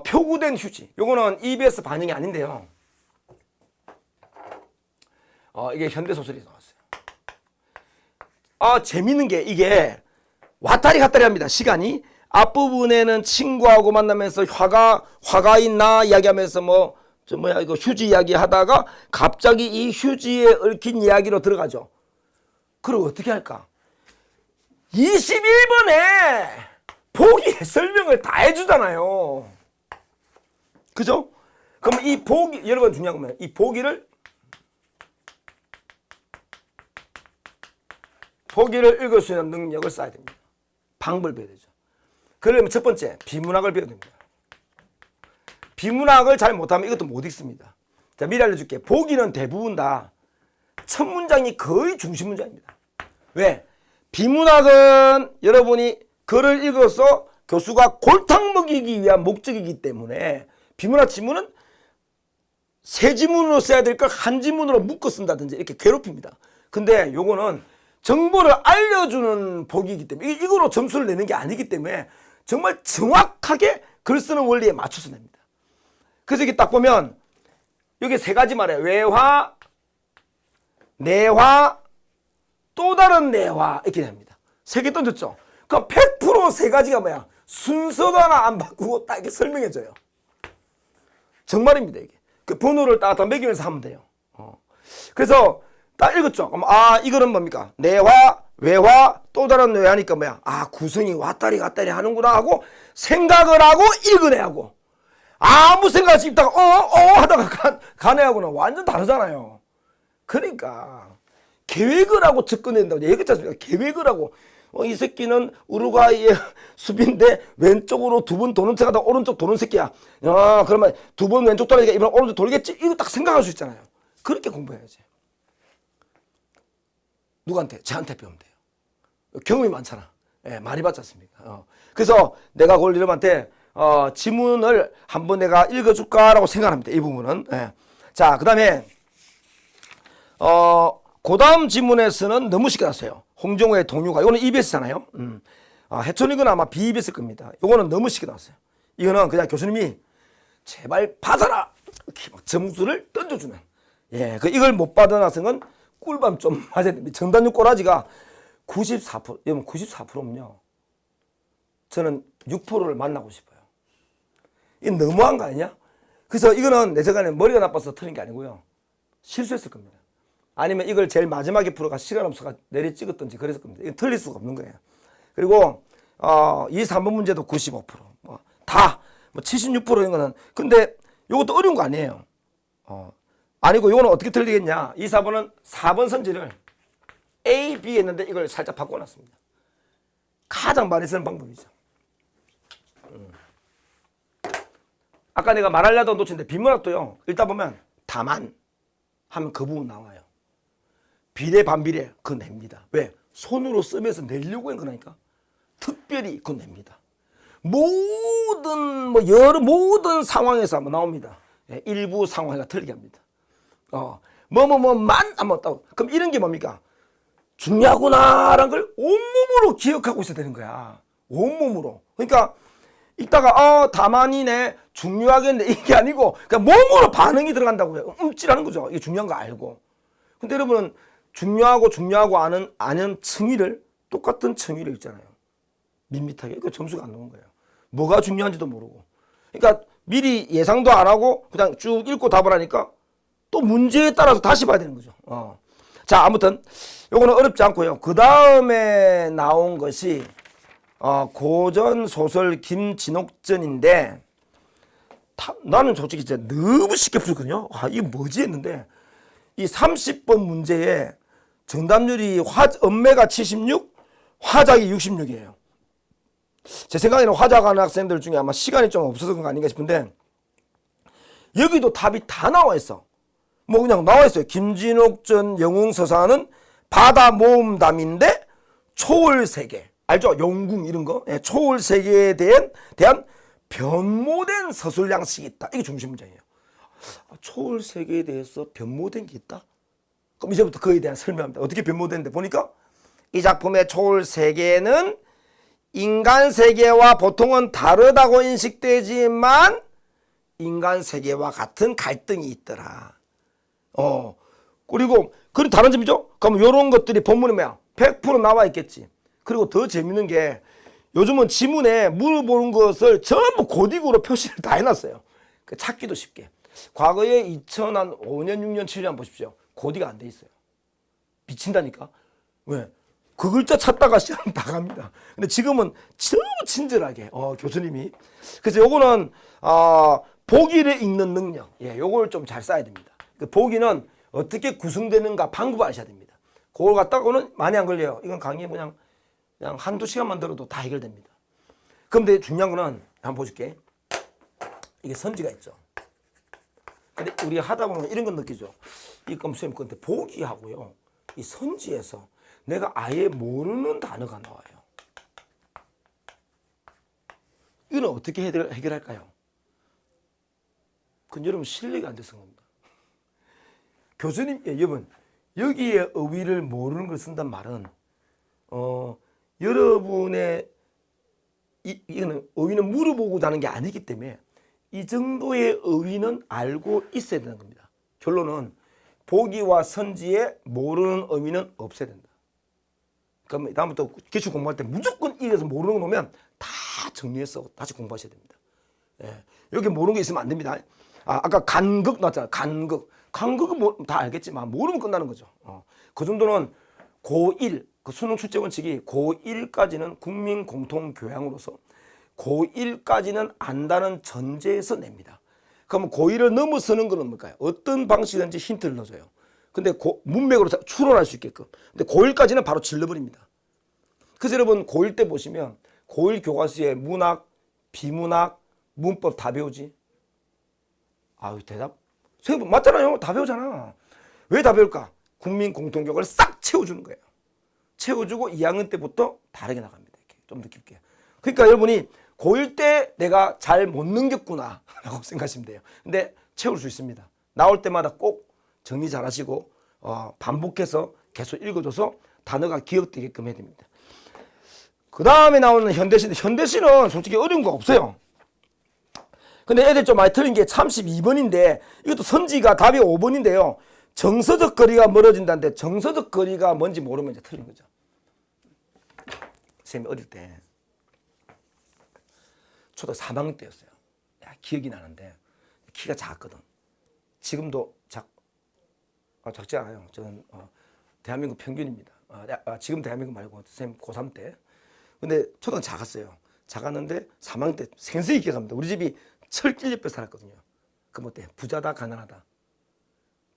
표구된 휴지. 요거는 EBS 반영이 아닌데요. 이게 현대소설이 나왔어요. 재밌는 게 이게 왔다리 갔다리 합니다. 시간이. 앞부분에는 친구하고 만나면서 화가 있나 이야기하면서 이거 휴지 이야기 하다가 갑자기 이 휴지에 얽힌 이야기로 들어가죠. 그럼 어떻게 할까? 21번에 보기 설명을 다 해주잖아요. 그죠? 그럼 이 보기, 여러분 중요한 건 이 보기를 읽을 수 있는 능력을 쌓아야 됩니다. 방법을 배워야 되죠. 그러려면 첫 번째, 비문학을 배워야 됩니다. 비문학을 잘 못하면 이것도 못 읽습니다. 자, 미리 알려줄게. 보기는 대부분 다 첫 문장이 거의 중심 문장입니다. 왜? 비문학은 여러분이 글을 읽어서 교수가 골탕 먹이기 위한 목적이기 때문에 비문학 지문은 세 지문으로 써야 될 걸 한 지문으로 묶어 쓴다든지 이렇게 괴롭힙니다. 근데 요거는 정보를 알려주는 보기이기 때문에 이거로 점수를 내는 게 아니기 때문에 정말 정확하게 글 쓰는 원리에 맞춰서 냅니다. 그래서 이게 딱 보면 여기 세 가지 말이에요. 외화, 내화, 또 다른 내화 이렇게 됩니다. 세 개 던졌죠. 그럼 100% 세 가지가 뭐야? 순서도 하나 안 바꾸고 딱 이렇게 설명해줘요. 정말입니다. 이게. 그 번호를 딱 매기면서 하면 돼요. 그래서 딱 읽었죠. 그럼 이거는 뭡니까? 내화, 외화, 또 다른 외화니까 뭐야? 구성이 왔다리 갔다리 하는구나 하고 생각을 하고 읽으네 하고 아무 생각 없이 읽다가 하다가 가네하고는 완전 다르잖아요. 그러니까 계획을 하고 접근된다고 얘기했지 않습니까? 계획을 하고 이 새끼는 우루과이의 수비인데 왼쪽으로 두 번 도는 척하다 오른쪽 도는 새끼야. 그러면 두 번 왼쪽 돌아니까 이번 오른쪽 돌겠지? 이거 딱 생각할 수 있잖아요. 그렇게 공부해야지. 누구한테? 저한테 배우면 돼요. 경험이 많잖아. 예, 많이 받지 않습니까? 그래서 내가 그걸 여러분한테 지문을 한번 내가 읽어줄까라고 생각합니다. 이 부분은. 예. 자, 그 다음에 그 다음 지문에서는 너무 쉽게 났어요. 홍정호의 동료가. 이거는 EBS잖아요. 해촌이건 아마 BEBS일 겁니다. 이거는 너무 쉽게 나왔어요. 이거는 그냥 교수님이 제발 받아라! 이렇게 막 점수를 던져주는. 예, 이걸 못 받은 학생은 꿀밤 좀 맞아야 됩니다. 정답률 꼬라지가 94%. 여러분 94%면요. 저는 6%를 만나고 싶어요. 이게 너무한 거 아니냐? 그래서 이거는 내 생각에 머리가 나빠서 틀린 게 아니고요. 실수했을 겁니다. 아니면 이걸 제일 마지막에 풀어가 시간 없어가 내리 찍었던지 그랬을 겁니다. 이건 틀릴 수가 없는 거예요. 그리고 이 3번 문제도 95%. 다 76% 이런 거는 근데 이것도 어려운 거 아니에요. 아니고 이거는 어떻게 틀리겠냐? 이 4번은 4번 선지를 A, B 했는데 이걸 살짝 바꿔놨습니다. 가장 많이 쓰는 방법이죠. 아까 내가 말하려던 놓친데 비문학도요. 읽다 보면 다만 하면 그 부분 나와요. 비례 반비례 그거 냅니다. 왜? 손으로 쓰면서 내려고 한 거라니까. 특별히 그거 냅니다. 모든 상황에서 한번 나옵니다. 예, 일부 상황에서 틀리게 합니다. 만 한번 따고. 그럼 이런 게 뭡니까? 중요하구나라는 걸 온몸으로 기억하고 있어야 되는 거야. 온몸으로. 그러니까 읽다가 다만이네 중요하겠네 이게 아니고 그냥 몸으로 반응이 들어간다고요. 움찔하는 거죠. 이게 중요한 거 알고. 근데 여러분은 중요하고 아는 층위를 똑같은 층위를 읽잖아요. 밋밋하게. 그 점수가 안 나오는 거예요. 뭐가 중요한지도 모르고. 그러니까 미리 예상도 안 하고 그냥 쭉 읽고 답을 하니까 또 문제에 따라서 다시 봐야 되는 거죠. 자, 아무튼 요거는 어렵지 않고요. 그 다음에 나온 것이 고전 소설 김진옥전인데 나는 솔직히 진짜 너무 쉽게 풀거든요. 이게 뭐지 했는데 이 30번 문제에 정답률이 엄매가 76, 화작이 66이에요. 제 생각에는 화자 가는 학생들 중에 아마 시간이 좀 없어서 그런 거 아닌가 싶은데 여기도 답이 다 나와 있어. 뭐 그냥 나와 있어요. 김진옥 전 영웅서사는 바다 모험담인데 초월세계 알죠? 영궁 이런 거 초월세계에 대한 변모된 서술 양식이 있다. 이게 중심 문장이에요. 초월세계에 대해서 변모된 게 있다? 그럼 이제부터 그에 대한 설명합니다. 어떻게 변모됐는데 보니까 이 작품의 초월세계는 인간세계와 보통은 다르다고 인식되지만 인간세계와 같은 갈등이 있더라. 그리고 다른 점이죠? 그럼 이런 것들이 본문에 뭐야? 100% 나와 있겠지. 그리고 더 재밌는 게 요즘은 지문에 물어보는 것을 전부 고딕으로 표시를 다 해놨어요. 찾기도 쉽게. 과거에 2005년, 6년, 7년 보십시오. 고딕 안 돼 있어요. 미친다니까. 왜? 그 글자 찾다가 시험 다 갑니다. 근데 지금은 너무 친절하게 교수님이. 그래서 요거는 보기를 읽는 능력. 요걸 좀 잘 써야 됩니다. 그 보기는 어떻게 구성되는가 방법을 아셔야 됩니다. 그걸 갖다가는 많이 안 걸려요. 이건 강의 그냥 한두 시간만 들어도 다 해결됩니다. 그런데 중요한 거는 한번 보실게. 이게 선지가 있죠. 근데 우리가 하다 보면 이런 건 느끼죠. 이건 선생님 근데 보기하고요. 이 선지에서 내가 아예 모르는 단어가 나와요. 이건 어떻게 해결할까요? 그건 여러분 실력이 안 돼서 겁니다. 교수님, 여러분 여기에 어휘를 모르는 걸 쓴단 말은 여러분의 이거는 어휘는 물어보고자 하는 게 아니기 때문에 이 정도의 어휘는 알고 있어야 되는 겁니다. 결론은 보기와 선지에 모르는 어휘는 없어야 된다. 그럼 다음부터 기출 공부할 때 무조건 이래서 모르는 거 보면 다 정리해서 다시 공부하셔야 됩니다. 여기 모르는 게 있으면 안 됩니다. 아까 간극 나왔잖아요. 간극은 뭐 다 알겠지만 모르면 끝나는 거죠. 그 정도는 고1 그 수능 출제 원칙이 고1까지는 국민 공통 교양으로서 고1까지는 안다는 전제에서 냅니다. 그러면 고1을 넘어서는 거는 뭘까요? 어떤 방식이든지 힌트를 넣어줘요. 근데 문맥으로 추론할 수 있게끔. 근데 고1까지는 바로 질러버립니다. 그래서 여러분 고1 때 보시면 고1 교과서에 문학, 비문학, 문법 다 배우지? 대답? 선생님 맞잖아요. 다 배우잖아. 왜 다 배울까? 국민 공통교육을 싹 채워주는 거예요. 채워주고 2학년 때부터 다르게 나갑니다. 이렇게 좀 더 깊게. 그러니까 여러분이 고1 때 내가 잘 못 넘겼구나 라고 생각하시면 돼요. 근데 채울 수 있습니다. 나올 때마다 꼭 정리 잘 하시고 반복해서 계속 읽어줘서 단어가 기억되게끔 해야 됩니다. 그 다음에 나오는 현대시인데 현대시는 솔직히 어려운 거 없어요. 근데 애들 좀 많이 틀린 게 32번인데 이것도 선지가 답이 5번인데요. 정서적 거리가 멀어진다는데 정서적 거리가 뭔지 모르면 이제 틀린 거죠. 선생님이 어릴 때 초등 3학년 때였어요. 기억이 나는데 키가 작거든. 지금도 작지 않아요. 저는 대한민국 평균입니다. 지금 대한민국 말고 선생님 고3 때. 근데 초등 작았어요. 작았는데 3학년 때 생생히 기억합니다. 우리 집이 철길 옆에 살았거든요. 그럼 어때? 부자다 가난하다.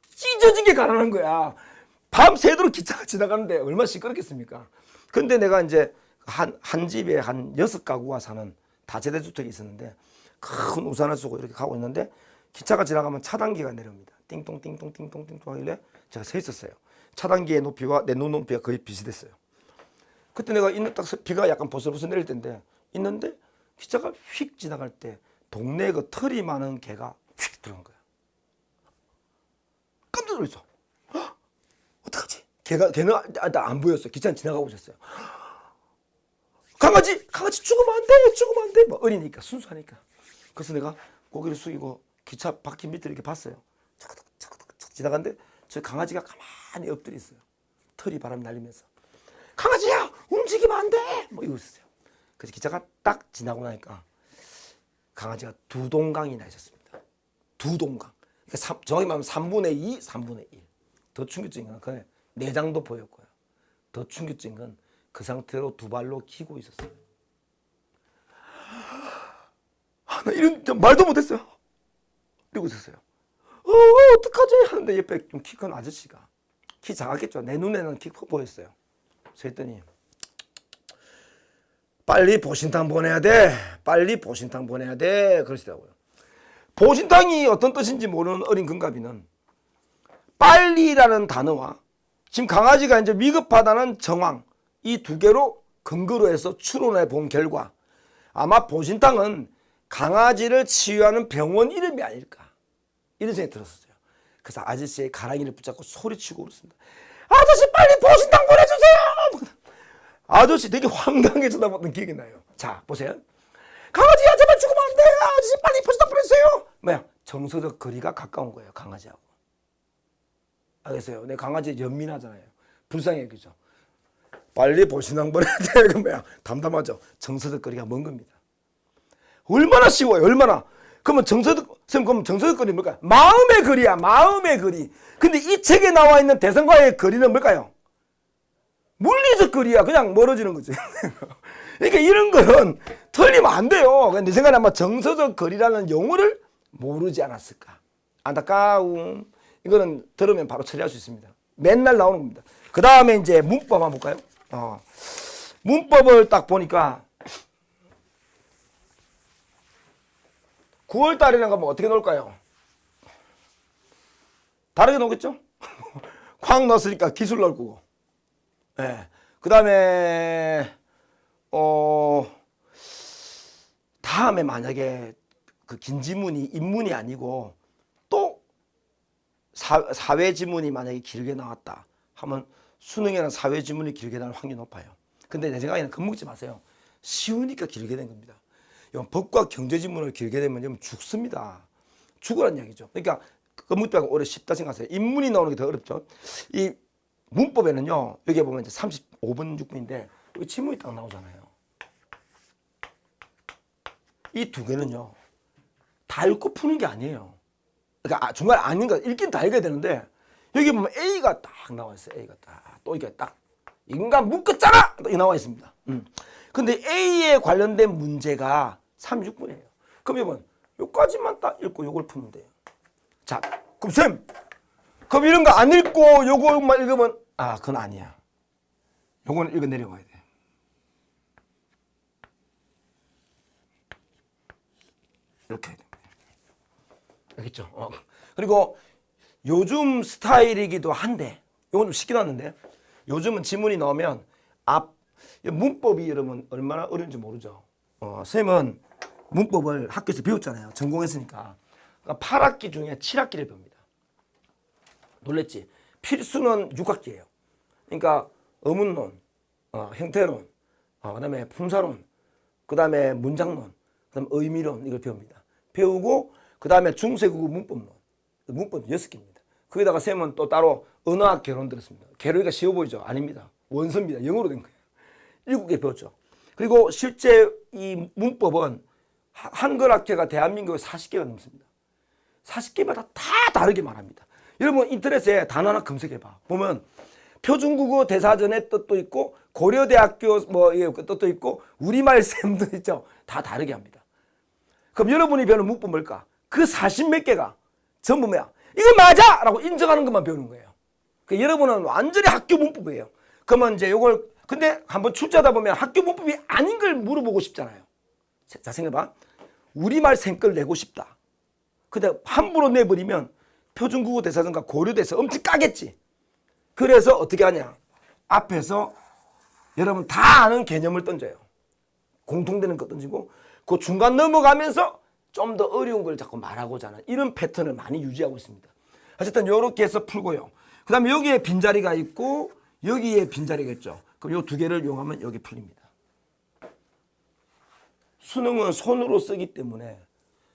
찢어지게 가난한 거야. 밤새도록 기차가 지나가는데 얼마나 시끄럽겠습니까? 근데 내가 이제 한 집에 한 6가구가 사는 다세대주택이 있었는데 큰 우산을 쓰고 이렇게 가고 있는데 기차가 지나가면 차단기가 내려옵니다. 띵동 띵동 띵동 띵동 하길래 제가 서 있었어요. 차단기의 높이와 내 눈 높이가 거의 비슷했어요. 그때 내가 딱 비가 약간 보슬보슬 내릴 때인데 있는데 기차가 휙 지나갈 때 동네에 그 털이 많은 개가 휙 들어간 거야. 깜짝 놀랐어. 어떡하지? 걔는 안 보였어. 기차는 지나가고 있었어요. 강아지 죽으면 안 돼. 막 어리니까 순수하니까. 그래서 내가 고개를 숙이고 기차 바퀴 밑을 이렇게 봤어요. 차크득 지나갔는데 저 강아지가 가만히 엎드려 있어요. 털이 바람 날리면서 강아지야 움직이면 안 돼. 뭐 이러고 있었어요. 그래서 기차가 딱 지나고 나니까 강아지가 2동강이나 있었습니다. 2동강. 그러니까 정확히 말하면 3분의 2, 3분의 1. 더 충격적인 건 그 내장도 보였고요. 더 충격적인 건 그 상태로 2발로 기고 있었어요. 나 이런 말도 못했어요. 이러고 있었어요. 어떡하지? 하는데 옆에 좀 키 큰 아저씨가 키 작았겠죠. 내 눈에는 키 커 보였어요. 그래서 했더니 빨리 보신탕 보내야 돼. 빨리 보신탕 보내야 돼. 그러시더라고요. 보신탕이 어떤 뜻인지 모르는 어린 금갑이는 빨리라는 단어와 지금 강아지가 이제 위급하다는 정황 이 두 개로 근거로 해서 추론해 본 결과 아마 보신탕은 강아지를 치유하는 병원 이름이 아닐까 이런 생각이 들었어요. 그래서 아저씨의 가랑이를 붙잡고 소리치고 그랬습니다. 아저씨 빨리 보신탕 보내주세요. 아저씨 되게 황당하게 쳐다봤던 기억이 나요. 자 보세요. 강아지야 제발 죽으면 안 돼. 아저씨 빨리 보신탕 보내주세요. 뭐야 정서적 거리가 가까운 거예요 강아지하고. 알겠어요? 내 강아지 연민하잖아요. 불쌍해 그죠? 빨리 보신탕 보내야 돼. 그 뭐야 담담하죠. 정서적 거리가 먼 겁니다. 얼마나 쉬워요. 얼마나. 그러면 정서적 거리 뭘까요? 마음의 거리야. 마음의 거리. 근데 이 책에 나와 있는 대상과의 거리는 뭘까요? 물리적 거리야. 그냥 멀어지는 거지. 그러니까 이런 거는 틀리면 안 돼요. 내 생각에 아마 정서적 거리라는 용어를 모르지 않았을까. 안타까움. 이거는 들으면 바로 처리할 수 있습니다. 맨날 나오는 겁니다. 그 다음에 이제 문법 한번 볼까요? 문법을 딱 보니까 9월 달에는 가면 어떻게 놀까요? 다르게 놀겠죠? 쾅 넣었으니까 기술 넣을 거고. 네. 그 다음에 다음에 만약에 그 긴 지문이 인문이 아니고 또 사회 지문이 만약에 길게 나왔다 하면 수능에는 사회 지문이 길게 나올 확률이 높아요. 근데 내 생각에는 겁먹지 마세요. 쉬우니까 길게 된 겁니다. 법과 경제 지문을 길게 되면 죽습니다. 죽으란 이야기죠. 그러니까 겁먹다가 오래 쉽다 생각하세요. 인문이 나오는 게 더 어렵죠. 이 문법에는요. 여기 보면 이제 35번 6분인데 여기 지문이 딱 나오잖아요. 이 두 개는요. 다 읽고 푸는 게 아니에요. 그러니까 중간에 아닌 거 읽긴 다 읽어야 되는데 여기 보면 A가 딱 나와 있어요. A가 딱. 또 이게 딱 인간 묶었잖아! 또 나와 있습니다. 근데 A에 관련된 문제가 36분이에요. 그럼 여러분 요까지만 딱 읽고 요걸 푸면 돼요. 자, 그럼 쌤! 그럼 이런 거 안 읽고 요거만 읽으면 그건 아니야. 요거는 읽어 내려가야 돼. 이렇게 해야 됩니다. 알겠죠? 그리고 요즘 스타일이기도 한데 요건 좀 쉽게 나왔는데 요즘은 지문이 나오면 문법이 여러분 얼마나 어려운지 모르죠. 쌤은 문법을 학교에서 배웠잖아요. 전공했으니까. 그러니까 8학기 중에 7학기를 배웁니다. 놀랬지? 필수는 6학기예요. 그러니까 어문론, 형태론, 그다음에 품사론, 그다음에 문장론, 그다음에 의미론 이걸 배웁니다. 배우고 그다음에 중세국어 문법론. 문법 6개입니다. 거기다가 쌤은 또 따로 언어학 개론 들었습니다. 개론이가 쉬워 보이죠? 아닙니다. 원서입니다. 영어로 된 거예요. 7개 배웠죠. 그리고 실제 이 문법은 한글학회가 대한민국에 40개가 넘습니다. 40개마다 다 다르게 말합니다. 여러분 인터넷에 단어 하나 검색해봐. 보면 표준국어 대사전의 뜻도 있고 고려대학교 뜻도 있고 우리말 쌤도 있죠. 다 다르게 합니다. 그럼 여러분이 배우는 문법 뭘까? 그 40몇 개가 전부 뭐야? 이거 맞아! 라고 인정하는 것만 배우는 거예요. 그러니까 여러분은 완전히 학교 문법이에요. 그러면 이제 요걸 근데 한번 출제하다 보면 학교 문법이 아닌 걸 물어보고 싶잖아요. 자 생각해봐. 우리말 생걸 내고 싶다. 근데 함부로 내버리면 표준국어 대사전과 고려대에서 엄청 까겠지. 그래서 어떻게 하냐. 앞에서 여러분 다 아는 개념을 던져요. 공통되는 거 던지고 그 중간 넘어가면서 좀 더 어려운 걸 자꾸 말하고자 하는 이런 패턴을 많이 유지하고 있습니다. 어쨌든 이렇게 해서 풀고요. 그 다음에 여기에 빈자리가 있고 여기에 빈자리가 있죠. 그럼 이 두 개를 이용하면 여기 풀립니다. 수능은 손으로 쓰기 때문에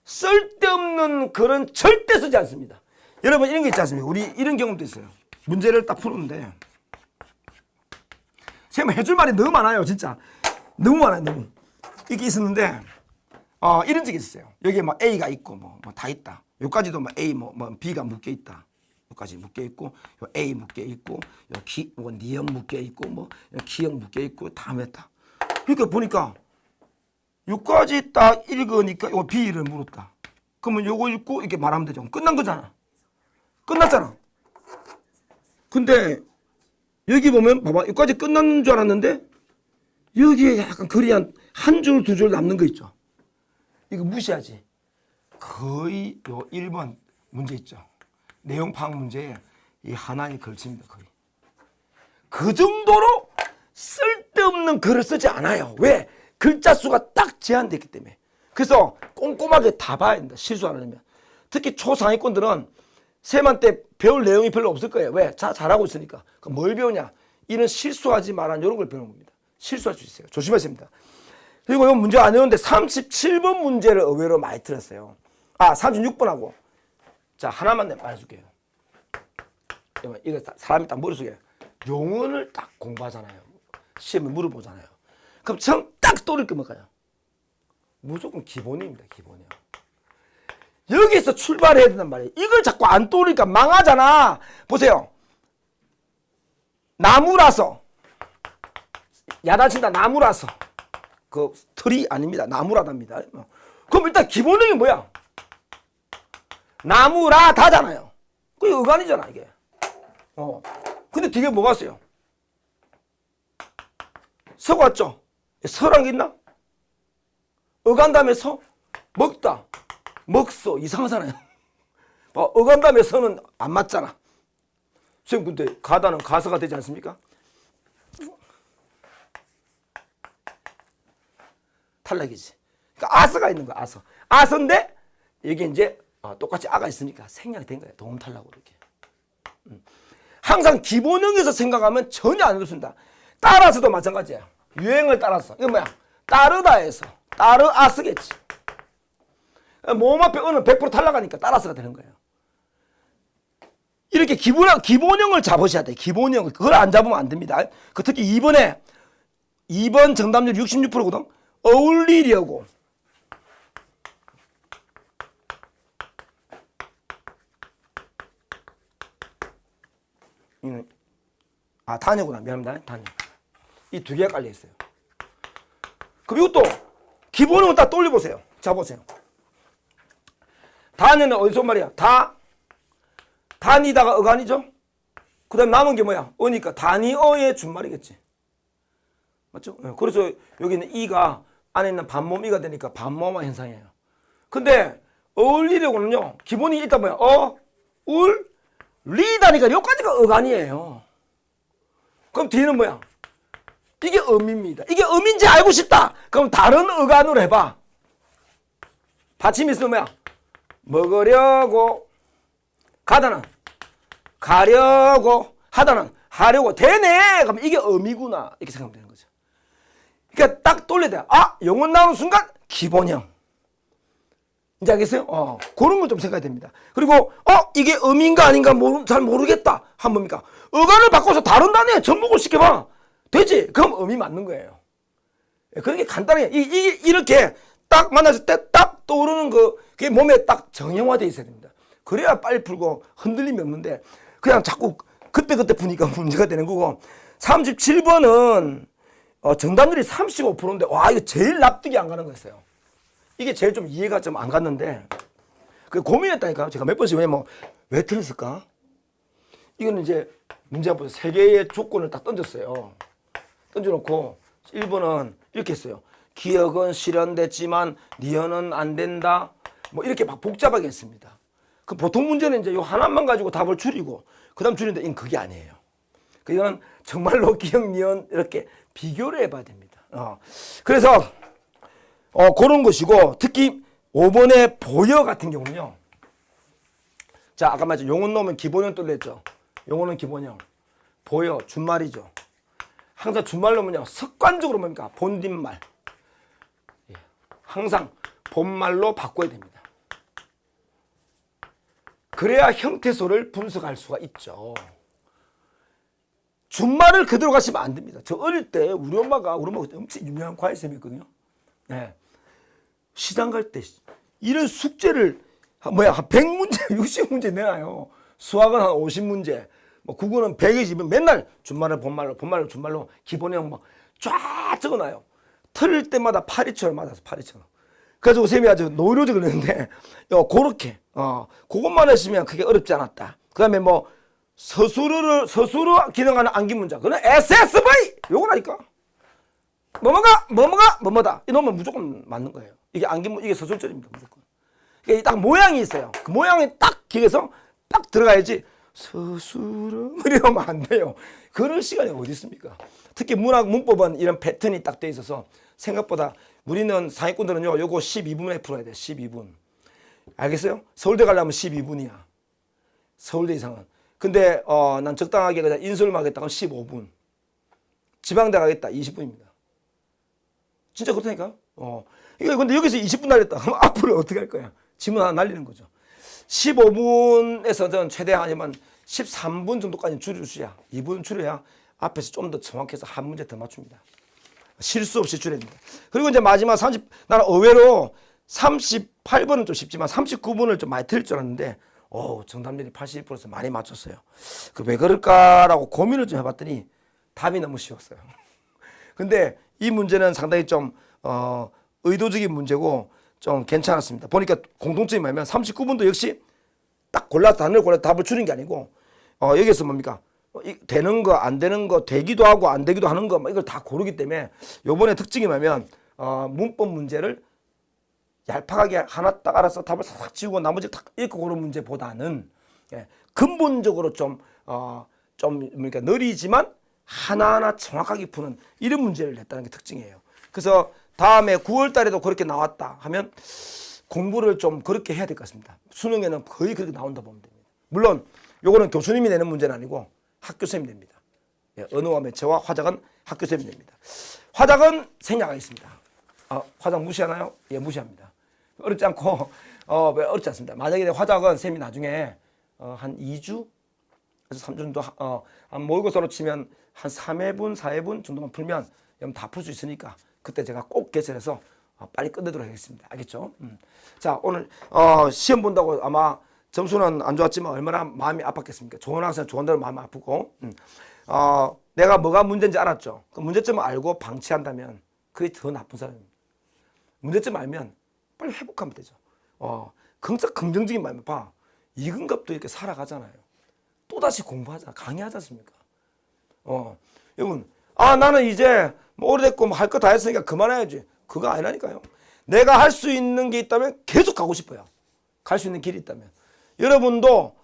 쓸데없는 글은 절대 쓰지 않습니다. 여러분 이런 게 있지 않습니까? 우리 이런 경험도 있어요. 문제를 딱 푸는데 제가 해줄 말이 너무 많아요. 진짜 너무 많아요. 너무 이게 있었는데 이런 적이 있어요. 여기에 막 A가 있고 뭐 다 있다. 여기까지도 뭐 A 뭐 B가 묶여 있다. 여기까지 묶여 있고 요 A 묶여 있고 요 니은 묶여 있고 뭐 기억 묶여 있고 다 했다. 그러니까 보니까 여기까지 딱 읽으니까 요 B를 물었다. 그러면 요거 읽고 이렇게 말하면 되죠. 끝난 거잖아. 끝났잖아. 근데 여기 보면 봐봐. 여기까지 끝난 줄 알았는데 여기에 약간 글이 한 줄, 두 줄 남는 거 있죠. 이거 무시하지. 거의 요 1번 문제 있죠. 내용 파악 문제에 이 하나에 걸칩니다. 거의. 그 정도로 쓸데없는 글을 쓰지 않아요. 왜? 글자 수가 딱 제한됐기 때문에. 그래서 꼼꼼하게 다 봐야 된다. 실수 안 하려면. 특히 초상위권들은 세만 때 배울 내용이 별로 없을 거예요. 왜? 잘하고 있으니까. 그럼 뭘 배우냐? 이런 실수하지 말란 이런 걸 배우는 겁니다. 실수할 수 있어요. 조심하셔야 됩니다. 그리고 이 문제 안 외웠는데 37번 문제를 의외로 많이 틀었어요. 36번하고. 자, 하나만 내가 말해줄게요. 이거 사람이 딱 머릿속에 용언을 딱 공부하잖아요. 시험에 물어보잖아요. 그럼 처음 딱 떠오를 게 뭘까요? 무조건 기본입니다. 기본이요. 여기서 출발해야 된단 말이에요. 이걸 자꾸 안 떠오르니까 망하잖아. 보세요. 나무라서 야단친다. 나무라서 그 틀이 아닙니다. 나무라답니다. 그럼 일단 기본형이 뭐야? 나무라다잖아요. 그게 어간이잖아 이게. 근데 뒤에 뭐가 있어요? 서가 왔죠? 서란 게 있나? 어간 다음에 서? 먹다. 먹소. 이상하잖아요. 어간 다음에 서는 안 맞잖아. 선생님 근데 가다는 가서가 되지 않습니까? 탈락이지. 그러니까 아서가 있는 거야. 아서. 아서인데 이게 이제 똑같이 아가 있으니까 생략이 된 거예요. 도움 탈락으로 이렇게. 항상 기본형에서 생각하면 전혀 안 어렵습니다. 따라서도 마찬가지야. 유행을 따라서. 이거 뭐야? 따르다에서. 따르아스겠지. 모음 앞에 어는 100% 탈락하니까 따라서가 되는 거예요. 이렇게 기본형을 잡으셔야 돼. 기본형. 그걸 안 잡으면 안 됩니다. 그 특히 2번 정답률 66%거든. 어울리려고. 단어구나. 미안합니다. 단어. 이 두 개가 깔려 있어요. 그리고 또 기본형을 딱 떠올려보세요. 자, 보세요. 단어는 어디서 온 말이야? 단이다가 어간이죠? 그 다음 남은 게 뭐야? 어니까 단이어의 준말이겠지. 맞죠? 그래서 여기는 이가 안에 있는 반모이가 되니까 반모마 현상이에요. 근데 어울리려고는요. 기본이 일단 뭐야? 리다니까 여기까지가 어간이에요. 그럼 뒤에는 뭐야? 이게 음입니다. 이게 음인지 알고 싶다. 그럼 다른 어간으로 해봐. 받침이 있으면 뭐야? 먹으려고. 가다는 가려고. 하다는 하려고. 되네. 그럼 이게 음이구나. 이렇게 생각하면 되는 거죠. 그러니까 딱 돌려야 돼. 영혼 나오는 순간 기본형. 이제 알겠어요? 그런 걸 좀 생각해야 됩니다. 그리고 이게 음인가 아닌가 잘 모르겠다. 한 뭡니까? 어간을 바꿔서 다른 단어에 접목을 시켜봐. 되지? 그럼 음이 맞는 거예요. 그게 간단해. 이렇게 딱 만났을 때 딱 떠오르는 그게 몸에 딱 정형화되어 있어야 됩니다. 그래야 빨리 풀고 흔들림이 없는데 그냥 자꾸 그때그때 푸니까 문제가 되는 거고. 37번은 정답률이 35%인데 와 이거 제일 납득이 안 가는 거였어요. 이게 제일 좀 이해가 좀 안 갔는데 그 고민했다니까요. 제가 몇 번씩 왜 틀었을까? 이거는 이제 문제 한번 세 개의 조건을 딱 던졌어요. 던져놓고 1번은 이렇게 했어요. 기억은 실현됐지만 니언은 안 된다. 이렇게 막 복잡하게 했습니다. 그 보통 문제는 이제 요 하나만 가지고 답을 줄이고 그 다음 줄이는데 이건 그게 아니에요. 이거는 정말로 기억, 니언 이렇게 비교를 해봐야 됩니다. 그래서 그런 것이고 특히 5번의 보여 같은 경우는요. 자, 아까 말했죠. 용언 넣으면 기본형 뚫렸죠. 용언은 기본형. 보여, 준말이죠. 항상 준말 넣으면요. 습관적으로 뭡니까? 본뒷말. 항상 본말로 바꿔야 됩니다. 그래야 형태소를 분석할 수가 있죠. 준말을 그대로 가시면 안 됩니다. 저 어릴 때 우리 엄마가 엄청 유명한 과외쌤이었거든요. 네. 시장 갈 때 이런 숙제를 한 100문제, 60문제 내놔요. 수학은 한 50문제, 국어는 100이지만 맨날 준말을 본말로, 본말로 준말로 기본형 쫙 적어놔요. 틀릴 때마다 파리처럼 맞아서 파리처럼. 그래서 쌤이 아주 노이로제 그랬는데 그렇게 그것만 하시면 그게 어렵지 않았다. 그 다음에 서술어 기능하는 암기문자. 그건 SSV! 요거라니까. 뭐뭐다. 이놈은 무조건 맞는 거예요. 이게 안기문, 이게 서술절입니다. 무조건. 이게 딱 모양이 있어요. 그 모양이 딱 기에서 딱 들어가야지 서술은 이러면 안 돼요. 그럴 시간이 어디 있습니까? 특히 문학 문법은 이런 패턴이 딱 돼 있어서 생각보다 우리는 상위권들은요, 요거 12분에 풀어야 돼. 12분. 알겠어요? 서울대 가려면 12분이야. 서울대 이상은. 근데 난 적당하게 그냥 인솔 하겠다 하면 15분. 지방대 가겠다 20분입니다. 진짜 그렇다니까. 이거 근데 여기서 20분 날렸다. 그럼 앞으로 어떻게 할 거야? 지문 하나 날리는 거죠. 15분에서 저는 최대한 아니면 13분 정도까지 줄여주셔야 2분 줄여야 앞에서 좀 더 정확해서 한 문제 더 맞춥니다. 실수 없이 줄여야 됩니다. 그리고 이제 마지막 나는 의외로 38번은 좀 쉽지만 39번을 좀 많이 틀릴 줄 알았는데 정답률이 81%에서 많이 맞췄어요. 왜 그럴까라고 고민을 좀 해봤더니 답이 너무 쉬웠어요. 근데 이 문제는 상당히 좀 의도적인 문제고 좀 괜찮았습니다. 보니까 공통점이 뭐냐면 39번도 역시 딱 단어를 골라 답을 줄인 게 아니고 여기서 뭡니까? 되는 거, 안 되는 거, 되기도 하고 안 되기도 하는 거 이걸 다 고르기 때문에 요번에 특징이 뭐냐면 문법 문제를 얄팍하게 하나 딱 알아서 답을 싹 지우고 나머지 딱 읽고 고른 문제보다는 근본적으로 좀 그러니까 느리지만 하나하나 정확하게 푸는 이런 문제를 냈다는 게 특징이에요. 그래서 다음에 9월 달에도 그렇게 나왔다 하면 공부를 좀 그렇게 해야 될 것 같습니다. 수능에는 거의 그렇게 나온다 보면 됩니다. 물론 요거는 교수님이 내는 문제는 아니고 학교쌤이 냅니다. 언어와 매체와 화작은 학교쌤이 냅니다. 화작은 생략하겠습니다 화작 무시하나요? 예, 무시합니다. 어렵지 않고 어렵지 않습니다. 만약에 화작은 쌤이 나중에 한 2주 그래서 3주 정도 모의고사로 치면 한 3회분, 4회분 정도만 풀면 다 풀 수 있으니까 그때 제가 꼭 개설해서 빨리 끝내도록 하겠습니다. 알겠죠? 자, 오늘 시험 본다고 아마 점수는 안 좋았지만 얼마나 마음이 아팠겠습니까? 좋은 학생 좋은 대로 마음이 아프고 내가 뭐가 문제인지 알았죠. 그 문제점을 알고 방치한다면 그게 더 나쁜 사람입니다. 문제점 알면 빨리 회복하면 되죠. 긍정적인 마음이 봐. 이근갑도 이렇게 살아가잖아요. 또다시 공부하자. 강의하지 않습니까? 여러분, 나는 이제 뭐 오래됐고 뭐 할 거 다 했으니까 그만해야지. 그거 아니라니까요. 내가 할 수 있는 게 있다면 계속 가고 싶어요. 갈 수 있는 길이 있다면. 여러분도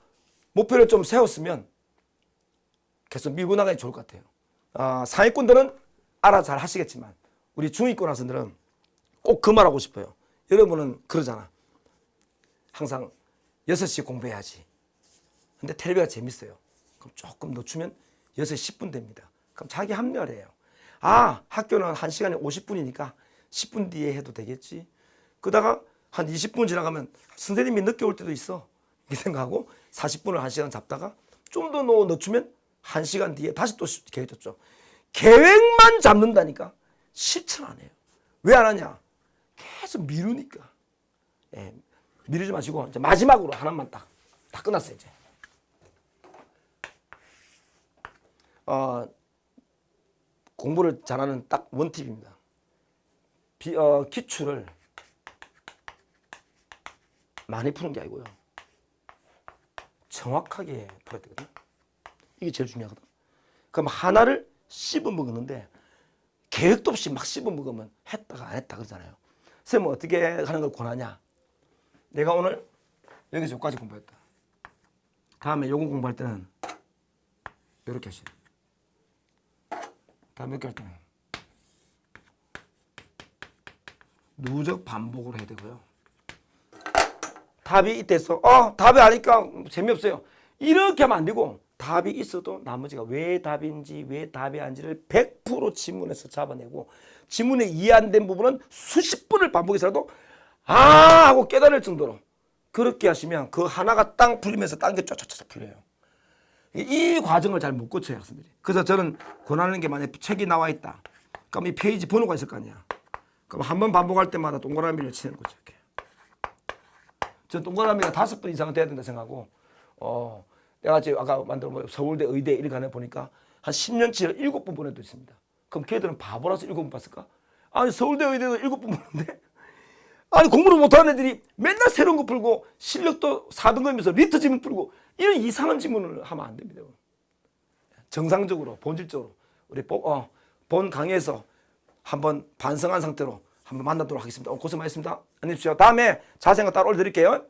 목표를 좀 세웠으면 계속 밀고 나가기 좋을 것 같아요. 상위권들은 알아 잘 하시겠지만 우리 중위권 학생들은 꼭 그 말하고 싶어요. 여러분은 그러잖아. 항상 6시 공부해야지. 근데 텔레비가 재밌어요. 그럼 조금 늦추면 6시 10분 됩니다. 그럼 자기 합리화를 해요. 학교는 1시간에 50분이니까 10분 뒤에 해도 되겠지. 그러다가 한 20분 지나가면 선생님이 늦게 올 때도 있어. 이렇게 생각하고 40분을 1시간 잡다가 좀 더 늦추면 1시간 뒤에 다시 또 계획 줬죠. 계획만 잡는다니까 실천 안 해요. 왜 안 하냐? 계속 미루니까. 미루지 마시고 이제 마지막으로 하나만 다 끝났어요 이제. 공부를 잘하는 딱 원팁입니다. 기출을 많이 푸는 게 아니고요. 정확하게 풀어야 되거든요. 이게 제일 중요하거든. 그럼 하나를 씹어 먹었는데 계획도 없이 막 씹어 먹으면 했다가 안 했다 그러잖아요. 선생님은 어떻게 하는 걸 권하냐? 내가 오늘 여기서 여기까지 공부했다. 다음에 요거 공부할 때는 이렇게 하시죠. 다음에 이렇게 할 때는 누적 반복으로 해야 되고요. 답이 있대서 답이 아니까 재미없어요. 이렇게 하면 안 되고 답이 있어도 나머지가 왜 답인지 왜 답이 아닌지를 100% 지문에서 잡아내고 지문에 이해 안 된 부분은 수십 번을 반복해서라도 하고 깨달을 정도로 그렇게 하시면 그 하나가 땅 풀리면서 딴 게 쫙쫙쫙 풀려요. 이 과정을 잘 못 거쳐요 학생들이. 그래서 저는 권하는 게 만약에 책이 나와 있다. 그럼 이 페이지 번호가 있을 거 아니야. 그럼 한 번 반복할 때마다 동그라미를 치는 거죠. 이렇게. 저는 동그라미가 5번 이상은 돼야 된다 생각하고 내가 지금 아까 만든 서울대, 의대 이렇게 하나 보니까 한 10년치를 7번 보내도 있습니다. 그럼 걔들은 바보라서 7번 봤을까? 아니 서울대, 의대도 7번 보는데 아니 공부를 못하는 애들이 맨날 새로운 거 풀고 실력도 4등급이면서 리터 지문 풀고 이런 이상한 지문을 하면 안 됩니다. 정상적으로 본질적으로 우리 본 강의에서 한번 반성한 상태로 한번 만나도록 하겠습니다. 오늘 고생 많으셨습니다. 안녕히 계십시오. 다음에 자세한 거 따로 올려드릴게요.